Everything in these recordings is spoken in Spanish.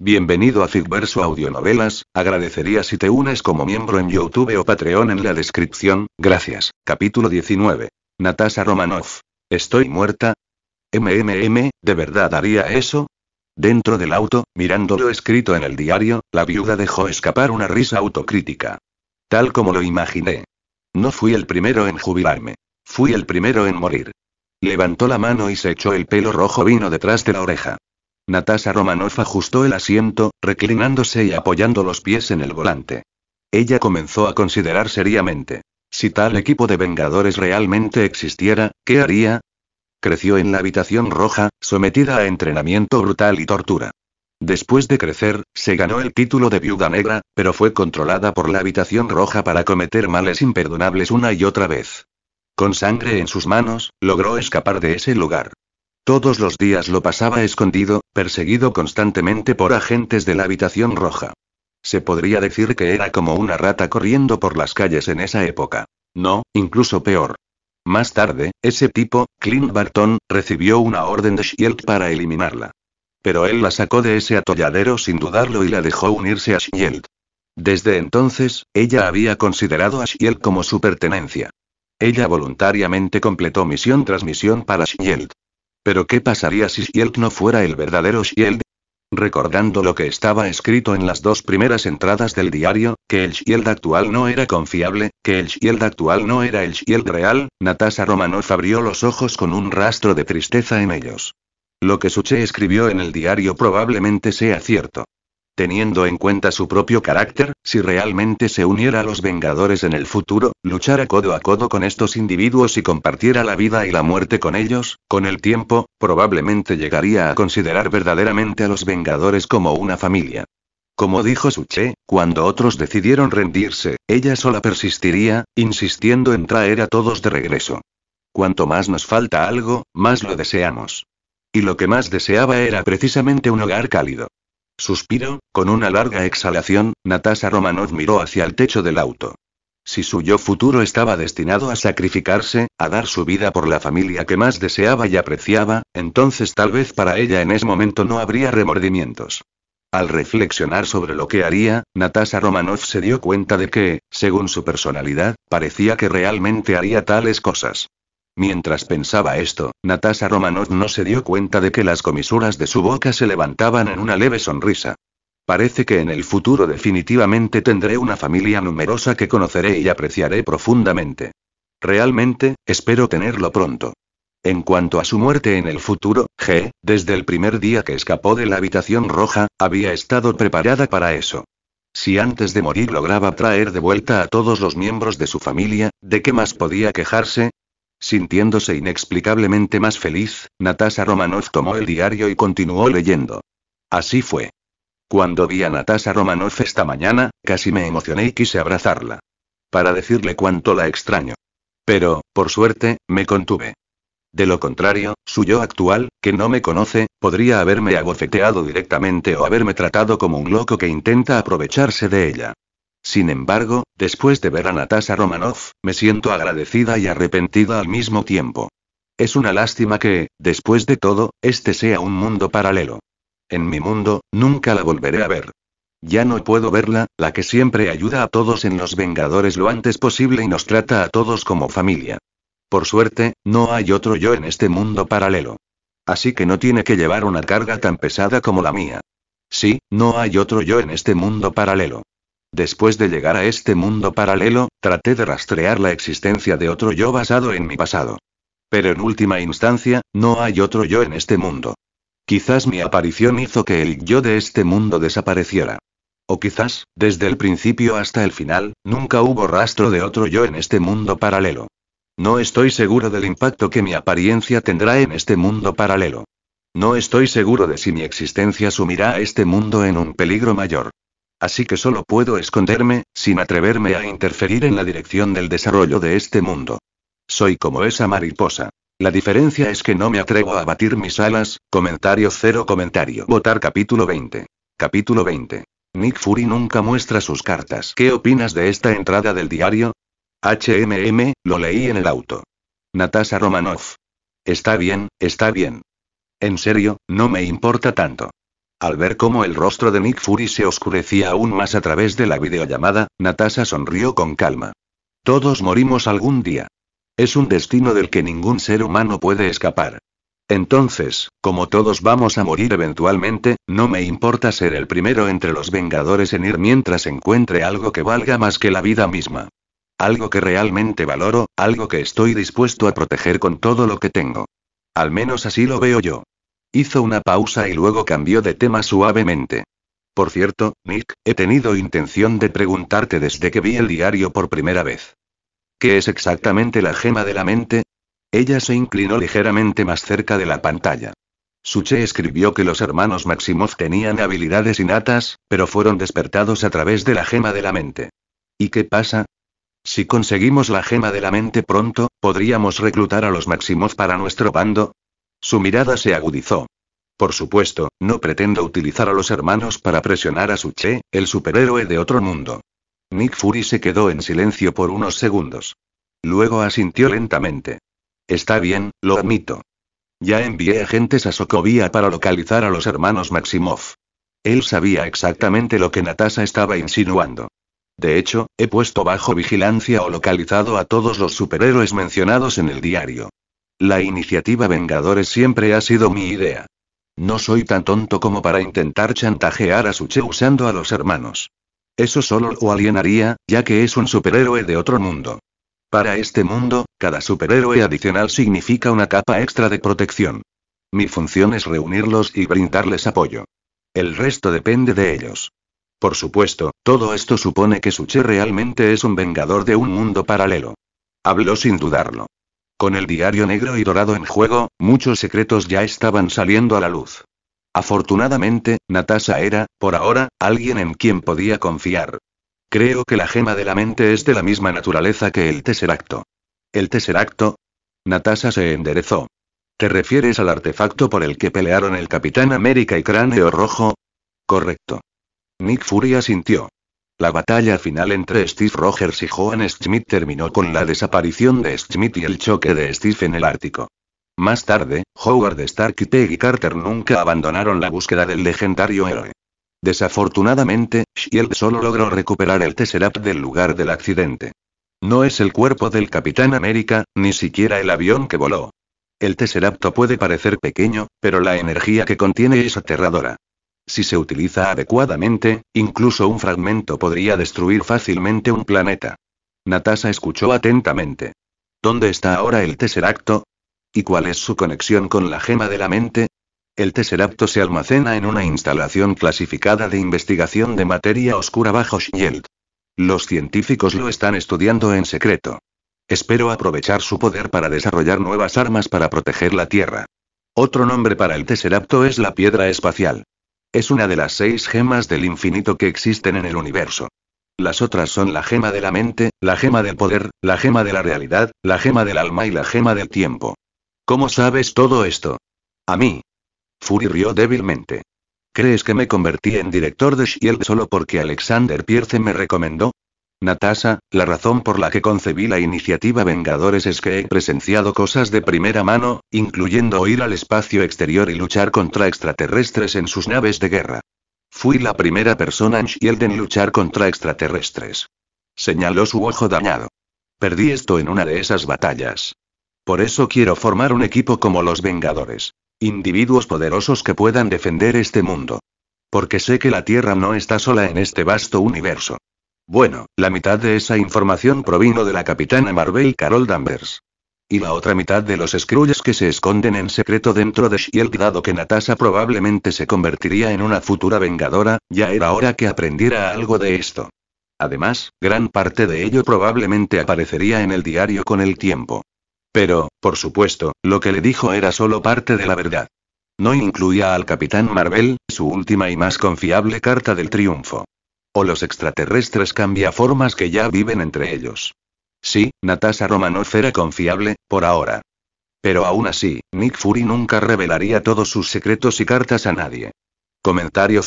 Bienvenido a Fitverso Audionovelas, agradecería si te unes como miembro en YouTube o Patreon en la descripción, gracias. Capítulo 19. Natasha Romanoff. ¿Estoy muerta? ¿De verdad haría eso? Dentro del auto, mirando lo escrito en el diario, la viuda dejó escapar una risa autocrítica. Tal como lo imaginé. No fui el primero en jubilarme. Fui el primero en morir. Levantó la mano y se echó el pelo rojo vino detrás de la oreja. Natasha Romanoff ajustó el asiento, reclinándose y apoyando los pies en el volante. Ella comenzó a considerar seriamente. Si tal equipo de Vengadores realmente existiera, ¿qué haría? Creció en la habitación roja, sometida a entrenamiento brutal y tortura. Después de crecer, se ganó el título de viuda negra, pero fue controlada por la habitación roja para cometer males imperdonables una y otra vez. Con sangre en sus manos, logró escapar de ese lugar. Todos los días lo pasaba escondido, perseguido constantemente por agentes de la habitación roja. Se podría decir que era como una rata corriendo por las calles en esa época. No, incluso peor. Más tarde, ese tipo, Clint Barton, recibió una orden de S.H.I.E.L.D. para eliminarla. Pero él la sacó de ese atolladero sin dudarlo y la dejó unirse a S.H.I.E.L.D. Desde entonces, ella había considerado a S.H.I.E.L.D. como su pertenencia. Ella voluntariamente completó misión tras misión para S.H.I.E.L.D. Pero ¿qué pasaría si S.H.I.E.L.D. no fuera el verdadero S.H.I.E.L.D.? Recordando lo que estaba escrito en las dos primeras entradas del diario, que el S.H.I.E.L.D. actual no era confiable, que el S.H.I.E.L.D. actual no era el S.H.I.E.L.D. real, Natasha Romanoff abrió los ojos con un rastro de tristeza en ellos. Lo que Suche escribió en el diario probablemente sea cierto. Teniendo en cuenta su propio carácter, si realmente se uniera a los Vengadores en el futuro, luchara codo a codo con estos individuos y compartiera la vida y la muerte con ellos, con el tiempo, probablemente llegaría a considerar verdaderamente a los Vengadores como una familia. Como dijo Suche, cuando otros decidieron rendirse, ella sola persistiría, insistiendo en traer a todos de regreso. Cuanto más nos falta algo, más lo deseamos. Y lo que más deseaba era precisamente un hogar cálido. Suspiró, con una larga exhalación, Natasha Romanoff miró hacia el techo del auto. Si su yo futuro estaba destinado a sacrificarse, a dar su vida por la familia que más deseaba y apreciaba, entonces tal vez para ella en ese momento no habría remordimientos. Al reflexionar sobre lo que haría, Natasha Romanoff se dio cuenta de que, según su personalidad, parecía que realmente haría tales cosas. Mientras pensaba esto, Natasha Romanoff no se dio cuenta de que las comisuras de su boca se levantaban en una leve sonrisa. Parece que en el futuro definitivamente tendré una familia numerosa que conoceré y apreciaré profundamente. Realmente, espero tenerlo pronto. En cuanto a su muerte en el futuro, desde el primer día que escapó de la habitación roja, había estado preparada para eso. Si antes de morir lograba traer de vuelta a todos los miembros de su familia, ¿de qué más podía quejarse? Sintiéndose inexplicablemente más feliz, Natasha Romanoff tomó el diario y continuó leyendo. Así fue. Cuando vi a Natasha Romanoff esta mañana, casi me emocioné y quise abrazarla. Para decirle cuánto la extraño. Pero, por suerte, me contuve. De lo contrario, su yo actual, que no me conoce, podría haberme abofeteado directamente o haberme tratado como un loco que intenta aprovecharse de ella. Sin embargo, después de ver a Natasha Romanoff, me siento agradecida y arrepentida al mismo tiempo. Es una lástima que, después de todo, este sea un mundo paralelo. En mi mundo, nunca la volveré a ver. Ya no puedo verla, la que siempre ayuda a todos en los Vengadores lo antes posible y nos trata a todos como familia. Por suerte, no hay otro yo en este mundo paralelo. Así que no tiene que llevar una carga tan pesada como la mía. Sí, no hay otro yo en este mundo paralelo. Después de llegar a este mundo paralelo, traté de rastrear la existencia de otro yo basado en mi pasado. Pero en última instancia, no hay otro yo en este mundo. Quizás mi aparición hizo que el yo de este mundo desapareciera. O quizás, desde el principio hasta el final, nunca hubo rastro de otro yo en este mundo paralelo. No estoy seguro del impacto que mi apariencia tendrá en este mundo paralelo. No estoy seguro de si mi existencia sumirá a este mundo en un peligro mayor. Así que solo puedo esconderme, sin atreverme a interferir en la dirección del desarrollo de este mundo. Soy como esa mariposa. La diferencia es que no me atrevo a batir mis alas. Comentario cero comentario. Votar capítulo 20. Capítulo 20. Nick Fury nunca muestra sus cartas. ¿Qué opinas de esta entrada del diario? Lo leí en el auto. Natasha Romanoff. Está bien, está bien. En serio, no me importa tanto. Al ver cómo el rostro de Nick Fury se oscurecía aún más a través de la videollamada, Natasha sonrió con calma. Todos morimos algún día. Es un destino del que ningún ser humano puede escapar. Entonces, como todos vamos a morir eventualmente, no me importa ser el primero entre los Vengadores en ir mientras encuentre algo que valga más que la vida misma. Algo que realmente valoro, algo que estoy dispuesto a proteger con todo lo que tengo. Al menos así lo veo yo. Hizo una pausa y luego cambió de tema suavemente. Por cierto, Nick, he tenido intención de preguntarte desde que vi el diario por primera vez. ¿Qué es exactamente la gema de la mente? Ella se inclinó ligeramente más cerca de la pantalla. Suche escribió que los hermanos Maximoff tenían habilidades innatas, pero fueron despertados a través de la gema de la mente. ¿Y qué pasa? Si conseguimos la gema de la mente pronto, ¿podríamos reclutar a los Maximoff para nuestro bando? Su mirada se agudizó. Por supuesto, no pretendo utilizar a los hermanos para presionar a Suche, el superhéroe de otro mundo. Nick Fury se quedó en silencio por unos segundos. Luego asintió lentamente. Está bien, lo admito. Ya envié agentes a Sokovia para localizar a los hermanos Maximoff. Él sabía exactamente lo que Natasha estaba insinuando. De hecho, he puesto bajo vigilancia o localizado a todos los superhéroes mencionados en el diario. La iniciativa Vengadores siempre ha sido mi idea. No soy tan tonto como para intentar chantajear a Suche usando a los hermanos. Eso solo lo alienaría, ya que es un superhéroe de otro mundo. Para este mundo, cada superhéroe adicional significa una capa extra de protección. Mi función es reunirlos y brindarles apoyo. El resto depende de ellos. Por supuesto, todo esto supone que Suche realmente es un vengador de un mundo paralelo. Habló sin dudarlo. Con el diario negro y dorado en juego, muchos secretos ya estaban saliendo a la luz. Afortunadamente, Natasha era, por ahora, alguien en quien podía confiar. Creo que la gema de la mente es de la misma naturaleza que el Tesseracto. ¿El Tesseracto? Natasha se enderezó. ¿Te refieres al artefacto por el que pelearon el Capitán América y Cráneo Rojo? Correcto. Nick Fury asintió. La batalla final entre Steve Rogers y Joan Schmidt terminó con la desaparición de Schmidt y el choque de Steve en el Ártico. Más tarde, Howard Stark y Peggy Carter nunca abandonaron la búsqueda del legendario héroe. Desafortunadamente, Shield solo logró recuperar el Tesseract del lugar del accidente. No es el cuerpo del Capitán América, ni siquiera el avión que voló. El Tesseracto puede parecer pequeño, pero la energía que contiene es aterradora. Si se utiliza adecuadamente, incluso un fragmento podría destruir fácilmente un planeta. Natasha escuchó atentamente. ¿Dónde está ahora el Tesseracto? ¿Y cuál es su conexión con la gema de la mente? El Tesseracto se almacena en una instalación clasificada de investigación de materia oscura bajo Shield. Los científicos lo están estudiando en secreto. Espero aprovechar su poder para desarrollar nuevas armas para proteger la Tierra. Otro nombre para el Tesseracto es la piedra espacial. Es una de las 6 gemas del infinito que existen en el universo. Las otras son la gema de la mente, la gema del poder, la gema de la realidad, la gema del alma y la gema del tiempo. ¿Cómo sabes todo esto? A mí. Fury rió débilmente. ¿Crees que me convertí en director de Shield solo porque Alexander Pierce me recomendó? Natasha, la razón por la que concebí la iniciativa Vengadores es que he presenciado cosas de primera mano, incluyendo ir al espacio exterior y luchar contra extraterrestres en sus naves de guerra. Fui la primera persona en Shield en luchar contra extraterrestres. Señaló su ojo dañado. Perdí esto en una de esas batallas. Por eso quiero formar un equipo como los Vengadores. Individuos poderosos que puedan defender este mundo. Porque sé que la Tierra no está sola en este vasto universo. Bueno, la mitad de esa información provino de la Capitana Marvel Carol Danvers. Y la otra mitad de los Skrulls que se esconden en secreto dentro de Shield. Dado que Natasha probablemente se convertiría en una futura vengadora, ya era hora que aprendiera algo de esto. Además, gran parte de ello probablemente aparecería en el diario con el tiempo. Pero, por supuesto, lo que le dijo era solo parte de la verdad. No incluía al Capitán Marvel, su última y más confiable carta del triunfo. O los extraterrestres cambiaformas que ya viven entre ellos. Sí, Natasha Romanoff era confiable, por ahora. Pero aún así, Nick Fury nunca revelaría todos sus secretos y cartas a nadie. Comentario.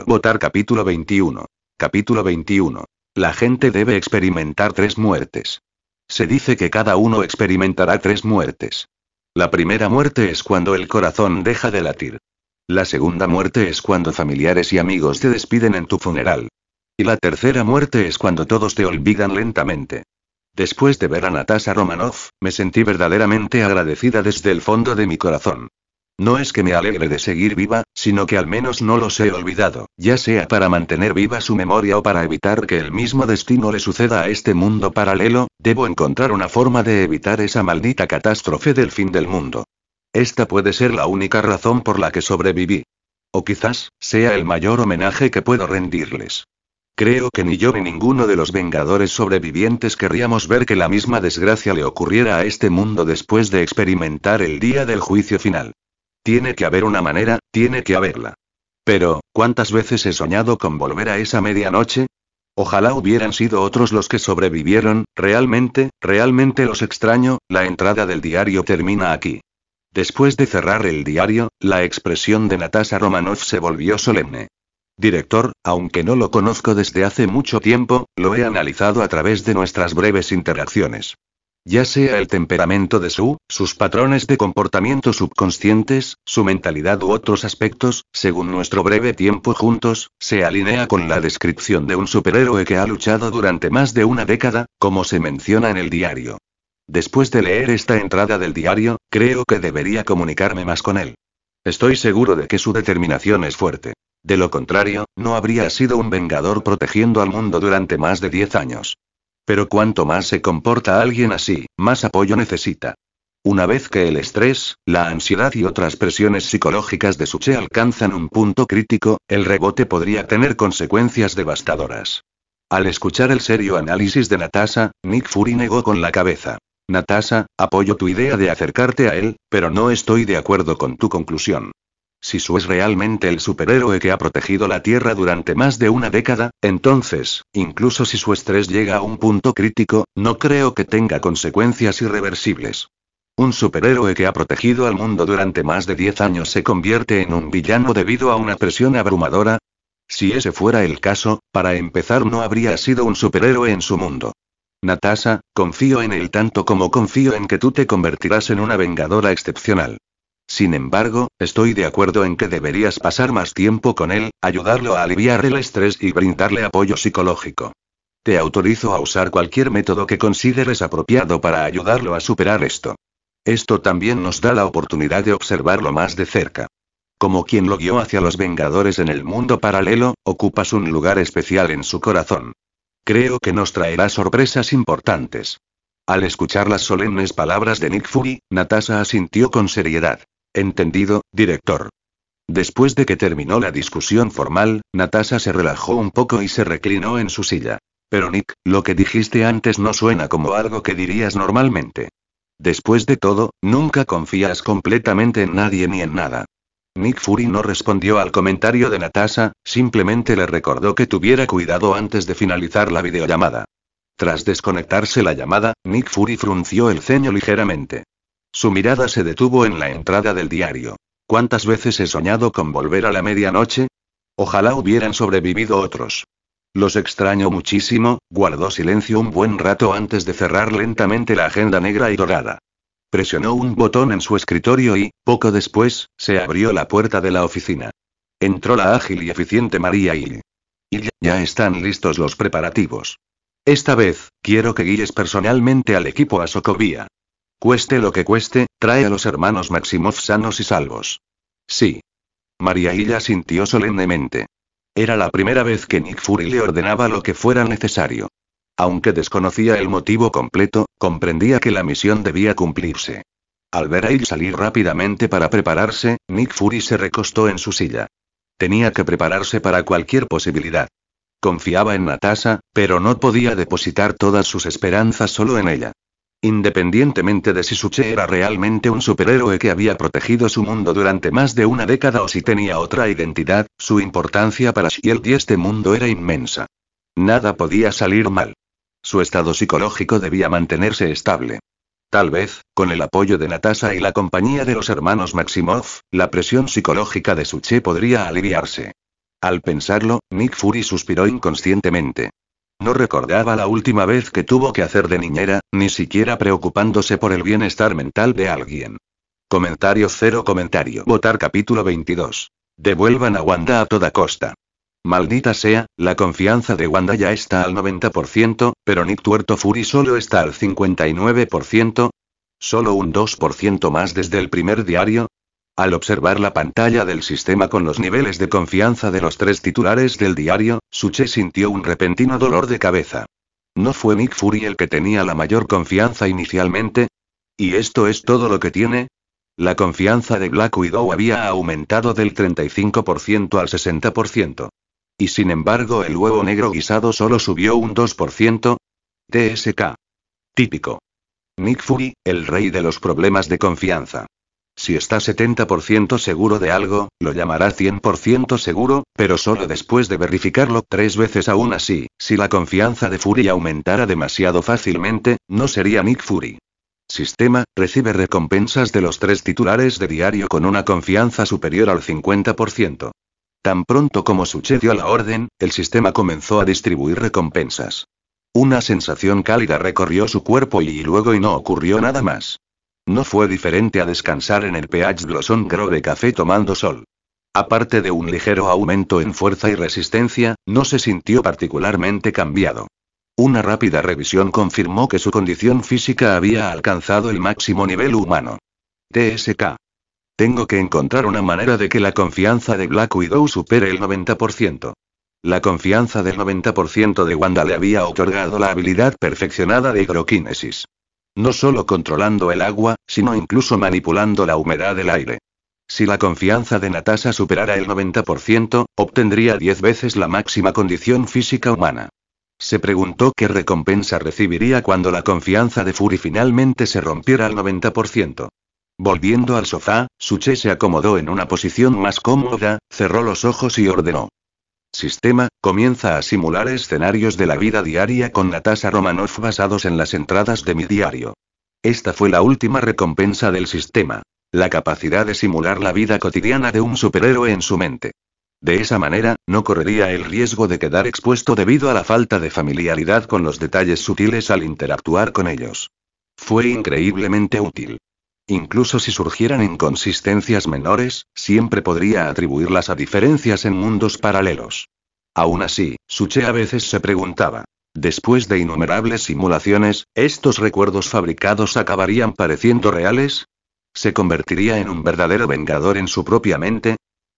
Votar capítulo 21. Capítulo 21. La gente debe experimentar 3 muertes. Se dice que cada uno experimentará 3 muertes. La primera muerte es cuando el corazón deja de latir. La segunda muerte es cuando familiares y amigos te despiden en tu funeral. Y la tercera muerte es cuando todos te olvidan lentamente. Después de ver a Natasha Romanoff, me sentí verdaderamente agradecida desde el fondo de mi corazón. No es que me alegre de seguir viva, sino que al menos no los he olvidado, ya sea para mantener viva su memoria o para evitar que el mismo destino le suceda a este mundo paralelo. Debo encontrar una forma de evitar esa maldita catástrofe del fin del mundo. Esta puede ser la única razón por la que sobreviví. O quizás, sea el mayor homenaje que puedo rendirles. Creo que ni yo ni ninguno de los Vengadores sobrevivientes querríamos ver que la misma desgracia le ocurriera a este mundo después de experimentar el día del juicio final. Tiene que haber una manera, tiene que haberla. Pero, ¿cuántas veces he soñado con volver a esa medianoche? Ojalá hubieran sido otros los que sobrevivieron. Realmente los extraño. La entrada del diario termina aquí. Después de cerrar el diario, la expresión de Natasha Romanoff se volvió solemne. Director, aunque no lo conozco desde hace mucho tiempo, lo he analizado a través de nuestras breves interacciones. Ya sea el temperamento de sus patrones de comportamiento subconscientes, su mentalidad u otros aspectos, según nuestro breve tiempo juntos, se alinea con la descripción de un superhéroe que ha luchado durante más de una década, como se menciona en el diario. Después de leer esta entrada del diario, creo que debería comunicarme más con él. Estoy seguro de que su determinación es fuerte. De lo contrario, no habría sido un vengador protegiendo al mundo durante más de 10 años. Pero cuanto más se comporta alguien así, más apoyo necesita. Una vez que el estrés, la ansiedad y otras presiones psicológicas de Suche alcanzan un punto crítico, el rebote podría tener consecuencias devastadoras. Al escuchar el serio análisis de Natasha, Nick Fury negó con la cabeza. Natasha, apoyo tu idea de acercarte a él, pero no estoy de acuerdo con tu conclusión. Si Su es realmente el superhéroe que ha protegido la Tierra durante más de una década, entonces, incluso si su estrés llega a un punto crítico, no creo que tenga consecuencias irreversibles. Un superhéroe que ha protegido al mundo durante más de 10 años se convierte en un villano debido a una presión abrumadora. Si ese fuera el caso, para empezar no habría sido un superhéroe en su mundo. Natasha, confío en él tanto como confío en que tú te convertirás en una vengadora excepcional. Sin embargo, estoy de acuerdo en que deberías pasar más tiempo con él, ayudarlo a aliviar el estrés y brindarle apoyo psicológico. Te autorizo a usar cualquier método que consideres apropiado para ayudarlo a superar esto. Esto también nos da la oportunidad de observarlo más de cerca. Como quien lo guió hacia los Vengadores en el mundo paralelo, ocupas un lugar especial en su corazón. Creo que nos traerá sorpresas importantes. Al escuchar las solemnes palabras de Nick Fury, Natasha asintió con seriedad. Entendido, director. Después de que terminó la discusión formal, Natasha se relajó un poco y se reclinó en su silla. Pero Nick, lo que dijiste antes no suena como algo que dirías normalmente. Después de todo, nunca confías completamente en nadie ni en nada. Nick Fury no respondió al comentario de Natasha, simplemente le recordó que tuviera cuidado antes de finalizar la videollamada. Tras desconectarse la llamada, Nick Fury frunció el ceño ligeramente. Su mirada se detuvo en la entrada del diario. ¿Cuántas veces he soñado con volver a la medianoche? Ojalá hubieran sobrevivido otros. Los extraño muchísimo. Guardó silencio un buen rato antes de cerrar lentamente la agenda negra y dorada. Presionó un botón en su escritorio y, poco después, se abrió la puerta de la oficina. Entró la ágil y eficiente María y ya están listos los preparativos. Esta vez, quiero que guíes personalmente al equipo a Sokovia. Cueste lo que cueste, trae a los hermanos Maximoff sanos y salvos. Sí. María Illa sintió solemnemente. Era la primera vez que Nick Fury le ordenaba lo que fuera necesario. Aunque desconocía el motivo completo, comprendía que la misión debía cumplirse. Al ver a Illa salir rápidamente para prepararse, Nick Fury se recostó en su silla. Tenía que prepararse para cualquier posibilidad. Confiaba en Natasha, pero no podía depositar todas sus esperanzas solo en ella. Independientemente de si Suche era realmente un superhéroe que había protegido su mundo durante más de una década o si tenía otra identidad, su importancia para Shield y este mundo era inmensa. Nada podía salir mal. Su estado psicológico debía mantenerse estable. Tal vez, con el apoyo de Natasha y la compañía de los hermanos Maximoff, la presión psicológica de Suche podría aliviarse. Al pensarlo, Nick Fury suspiró inconscientemente. No recordaba la última vez que tuvo que hacer de niñera, ni siquiera preocupándose por el bienestar mental de alguien. Comentario cero comentario. Votar capítulo 22. Devuelvan a Wanda a toda costa. Maldita sea, la confianza de Wanda ya está al 90%, pero Nick Tuerto Fury solo está al 59%. Solo un 2% más desde el primer diario. Al observar la pantalla del sistema con los niveles de confianza de los 3 titulares del diario, Suche sintió un repentino dolor de cabeza. ¿No fue Nick Fury el que tenía la mayor confianza inicialmente? ¿Y esto es todo lo que tiene? La confianza de Black Widow había aumentado del 35% al 60%. Y sin embargo el huevo negro guisado solo subió un 2%. TSK. Típico. Nick Fury, el rey de los problemas de confianza. Si está 70% seguro de algo, lo llamará 100% seguro, pero solo después de verificarlo 3 veces. Aún así, si la confianza de Fury aumentara demasiado fácilmente, no sería Nick Fury. Sistema, recibe recompensas de los 3 titulares de diario con una confianza superior al 50%. Tan pronto como Suche dio la orden, el sistema comenzó a distribuir recompensas. Una sensación cálida recorrió su cuerpo y luego no ocurrió nada más. No fue diferente a descansar en el Peach Blossom Grove Café tomando sol. Aparte de un ligero aumento en fuerza y resistencia, no se sintió particularmente cambiado. Una rápida revisión confirmó que su condición física había alcanzado el máximo nivel humano. TSK. Tengo que encontrar una manera de que la confianza de Black Widow supere el 90%. La confianza del 90% de Wanda le había otorgado la habilidad perfeccionada de hidroquinesis. No solo controlando el agua, sino incluso manipulando la humedad del aire. Si la confianza de Natasha superara el 90%, obtendría 10 veces la máxima condición física humana. Se preguntó qué recompensa recibiría cuando la confianza de Fury finalmente se rompiera al 90%. Volviendo al sofá, Suche se acomodó en una posición más cómoda, cerró los ojos y ordenó. Sistema, comienza a simular escenarios de la vida diaria con Natasha Romanoff basados en las entradas de mi diario. Esta fue la última recompensa del sistema. La capacidad de simular la vida cotidiana de un superhéroe en su mente. De esa manera, no correría el riesgo de quedar expuesto debido a la falta de familiaridad con los detalles sutiles al interactuar con ellos. Fue increíblemente útil. Incluso si surgieran inconsistencias menores, siempre podría atribuirlas a diferencias en mundos paralelos. Aún así, Suche a veces se preguntaba. Después de innumerables simulaciones, ¿estos recuerdos fabricados acabarían pareciendo reales? ¿Se convertiría en un verdadero vengador en su propia mente?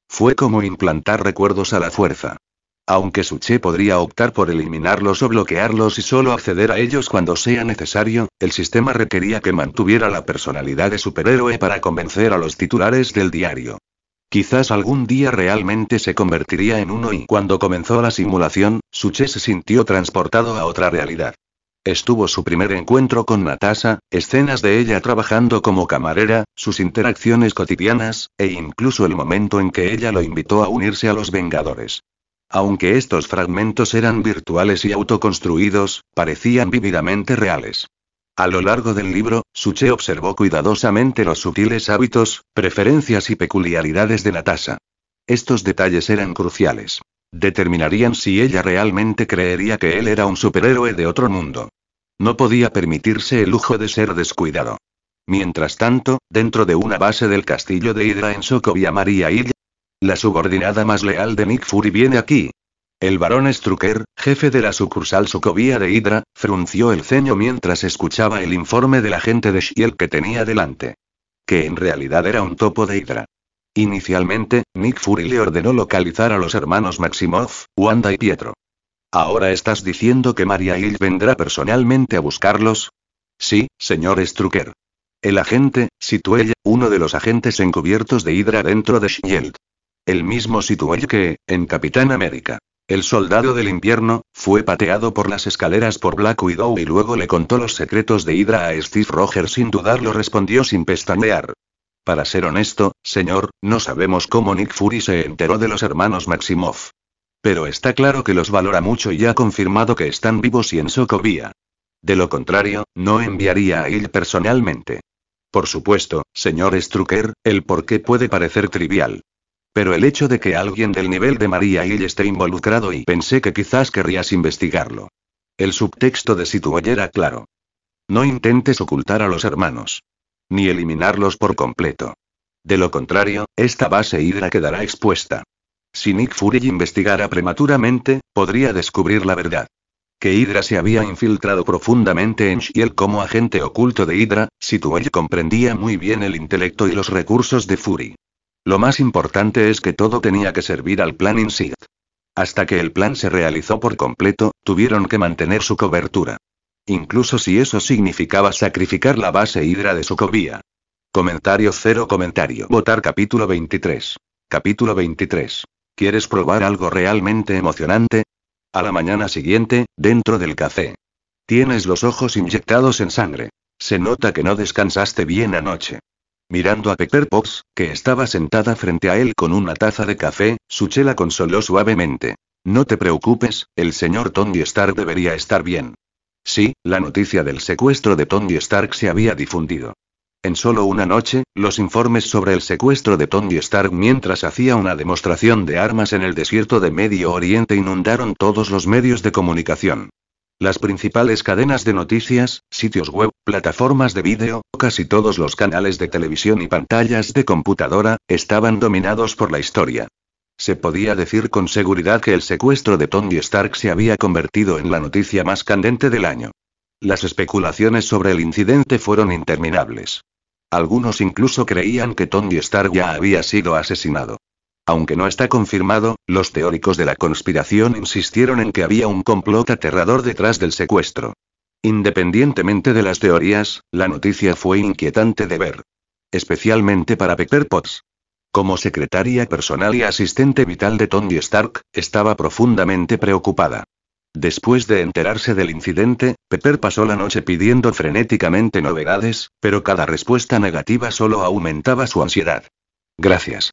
Fue como implantar recuerdos a la fuerza. Aunque Suche podría optar por eliminarlos o bloquearlos y solo acceder a ellos cuando sea necesario, el sistema requería que mantuviera la personalidad de superhéroe para convencer a los titulares del diario. Quizás algún día realmente se convertiría en uno y cuando comenzó la simulación, Suche se sintió transportado a otra realidad. Estuvo su primer encuentro con Natasha, escenas de ella trabajando como camarera, sus interacciones cotidianas, e incluso el momento en que ella lo invitó a unirse a los Vengadores. Aunque estos fragmentos eran virtuales y autoconstruidos, parecían vívidamente reales. A lo largo del libro, Suche observó cuidadosamente los sutiles hábitos, preferencias y peculiaridades de Natasha. Estos detalles eran cruciales. Determinarían si ella realmente creería que él era un superhéroe de otro mundo. No podía permitirse el lujo de ser descuidado. Mientras tanto, dentro de una base del castillo de Hydra en Sokovia Maria Hill, la subordinada más leal de Nick Fury viene aquí. El barón Strucker, jefe de la sucursal Sokovia de Hydra, frunció el ceño mientras escuchaba el informe del agente de S.H.I.E.L.D. que tenía delante. Que en realidad era un topo de Hydra. Inicialmente, Nick Fury le ordenó localizar a los hermanos Maximoff, Wanda y Pietro. ¿Ahora estás diciendo que Maria Hill vendrá personalmente a buscarlos? Sí, señor Strucker. El agente, Situel, uno de los agentes encubiertos de Hydra dentro de S.H.I.E.L.D. El mismo Situel que, en Capitán América. El soldado del invierno, fue pateado por las escaleras por Black Widow y luego le contó los secretos de Hydra a Steve Rogers sin dudarlo, respondió sin pestañear. Para ser honesto, señor, no sabemos cómo Nick Fury se enteró de los hermanos Maximoff. Pero está claro que los valora mucho y ha confirmado que están vivos y en Sokovia. De lo contrario, no enviaría a Hill personalmente. Por supuesto, señor Strucker, el porqué puede parecer trivial. Pero el hecho de que alguien del nivel de Maria Hill esté involucrado y pensé que quizás querrías investigarlo. El subtexto de Situel era claro. No intentes ocultar a los hermanos. ni eliminarlos por completo. De lo contrario, esta base Hydra quedará expuesta. Si Nick Fury investigara prematuramente, podría descubrir la verdad. Que Hydra se había infiltrado profundamente en Shield como agente oculto de Hydra, Situel comprendía muy bien el intelecto y los recursos de Fury. Lo más importante es que todo tenía que servir al plan Insight. Hasta que el plan se realizó por completo, tuvieron que mantener su cobertura. Incluso si eso significaba sacrificar la base Hydra de Sokovia. Comentario 0 comentario. Votar capítulo 23. Capítulo 23. ¿Quieres probar algo realmente emocionante? A la mañana siguiente, dentro del café. Tienes los ojos inyectados en sangre. Se nota que no descansaste bien anoche. Mirando a Pepper Potts, que estaba sentada frente a él con una taza de café, Suche la consoló suavemente. No te preocupes, el señor Tony Stark debería estar bien. Sí, la noticia del secuestro de Tony Stark se había difundido. En solo una noche, los informes sobre el secuestro de Tony Stark mientras hacía una demostración de armas en el desierto de Medio Oriente inundaron todos los medios de comunicación. Las principales cadenas de noticias, sitios web, plataformas de vídeo, casi todos los canales de televisión y pantallas de computadora, estaban dominados por la historia. Se podía decir con seguridad que el secuestro de Tony Stark se había convertido en la noticia más candente del año. Las especulaciones sobre el incidente fueron interminables. Algunos incluso creían que Tony Stark ya había sido asesinado. Aunque no está confirmado, los teóricos de la conspiración insistieron en que había un complot aterrador detrás del secuestro. Independientemente de las teorías, la noticia fue inquietante de ver. Especialmente para Pepper Potts. Como secretaria personal y asistente vital de Tony Stark, estaba profundamente preocupada. Después de enterarse del incidente, Pepper pasó la noche pidiendo frenéticamente novedades, pero cada respuesta negativa solo aumentaba su ansiedad. Gracias.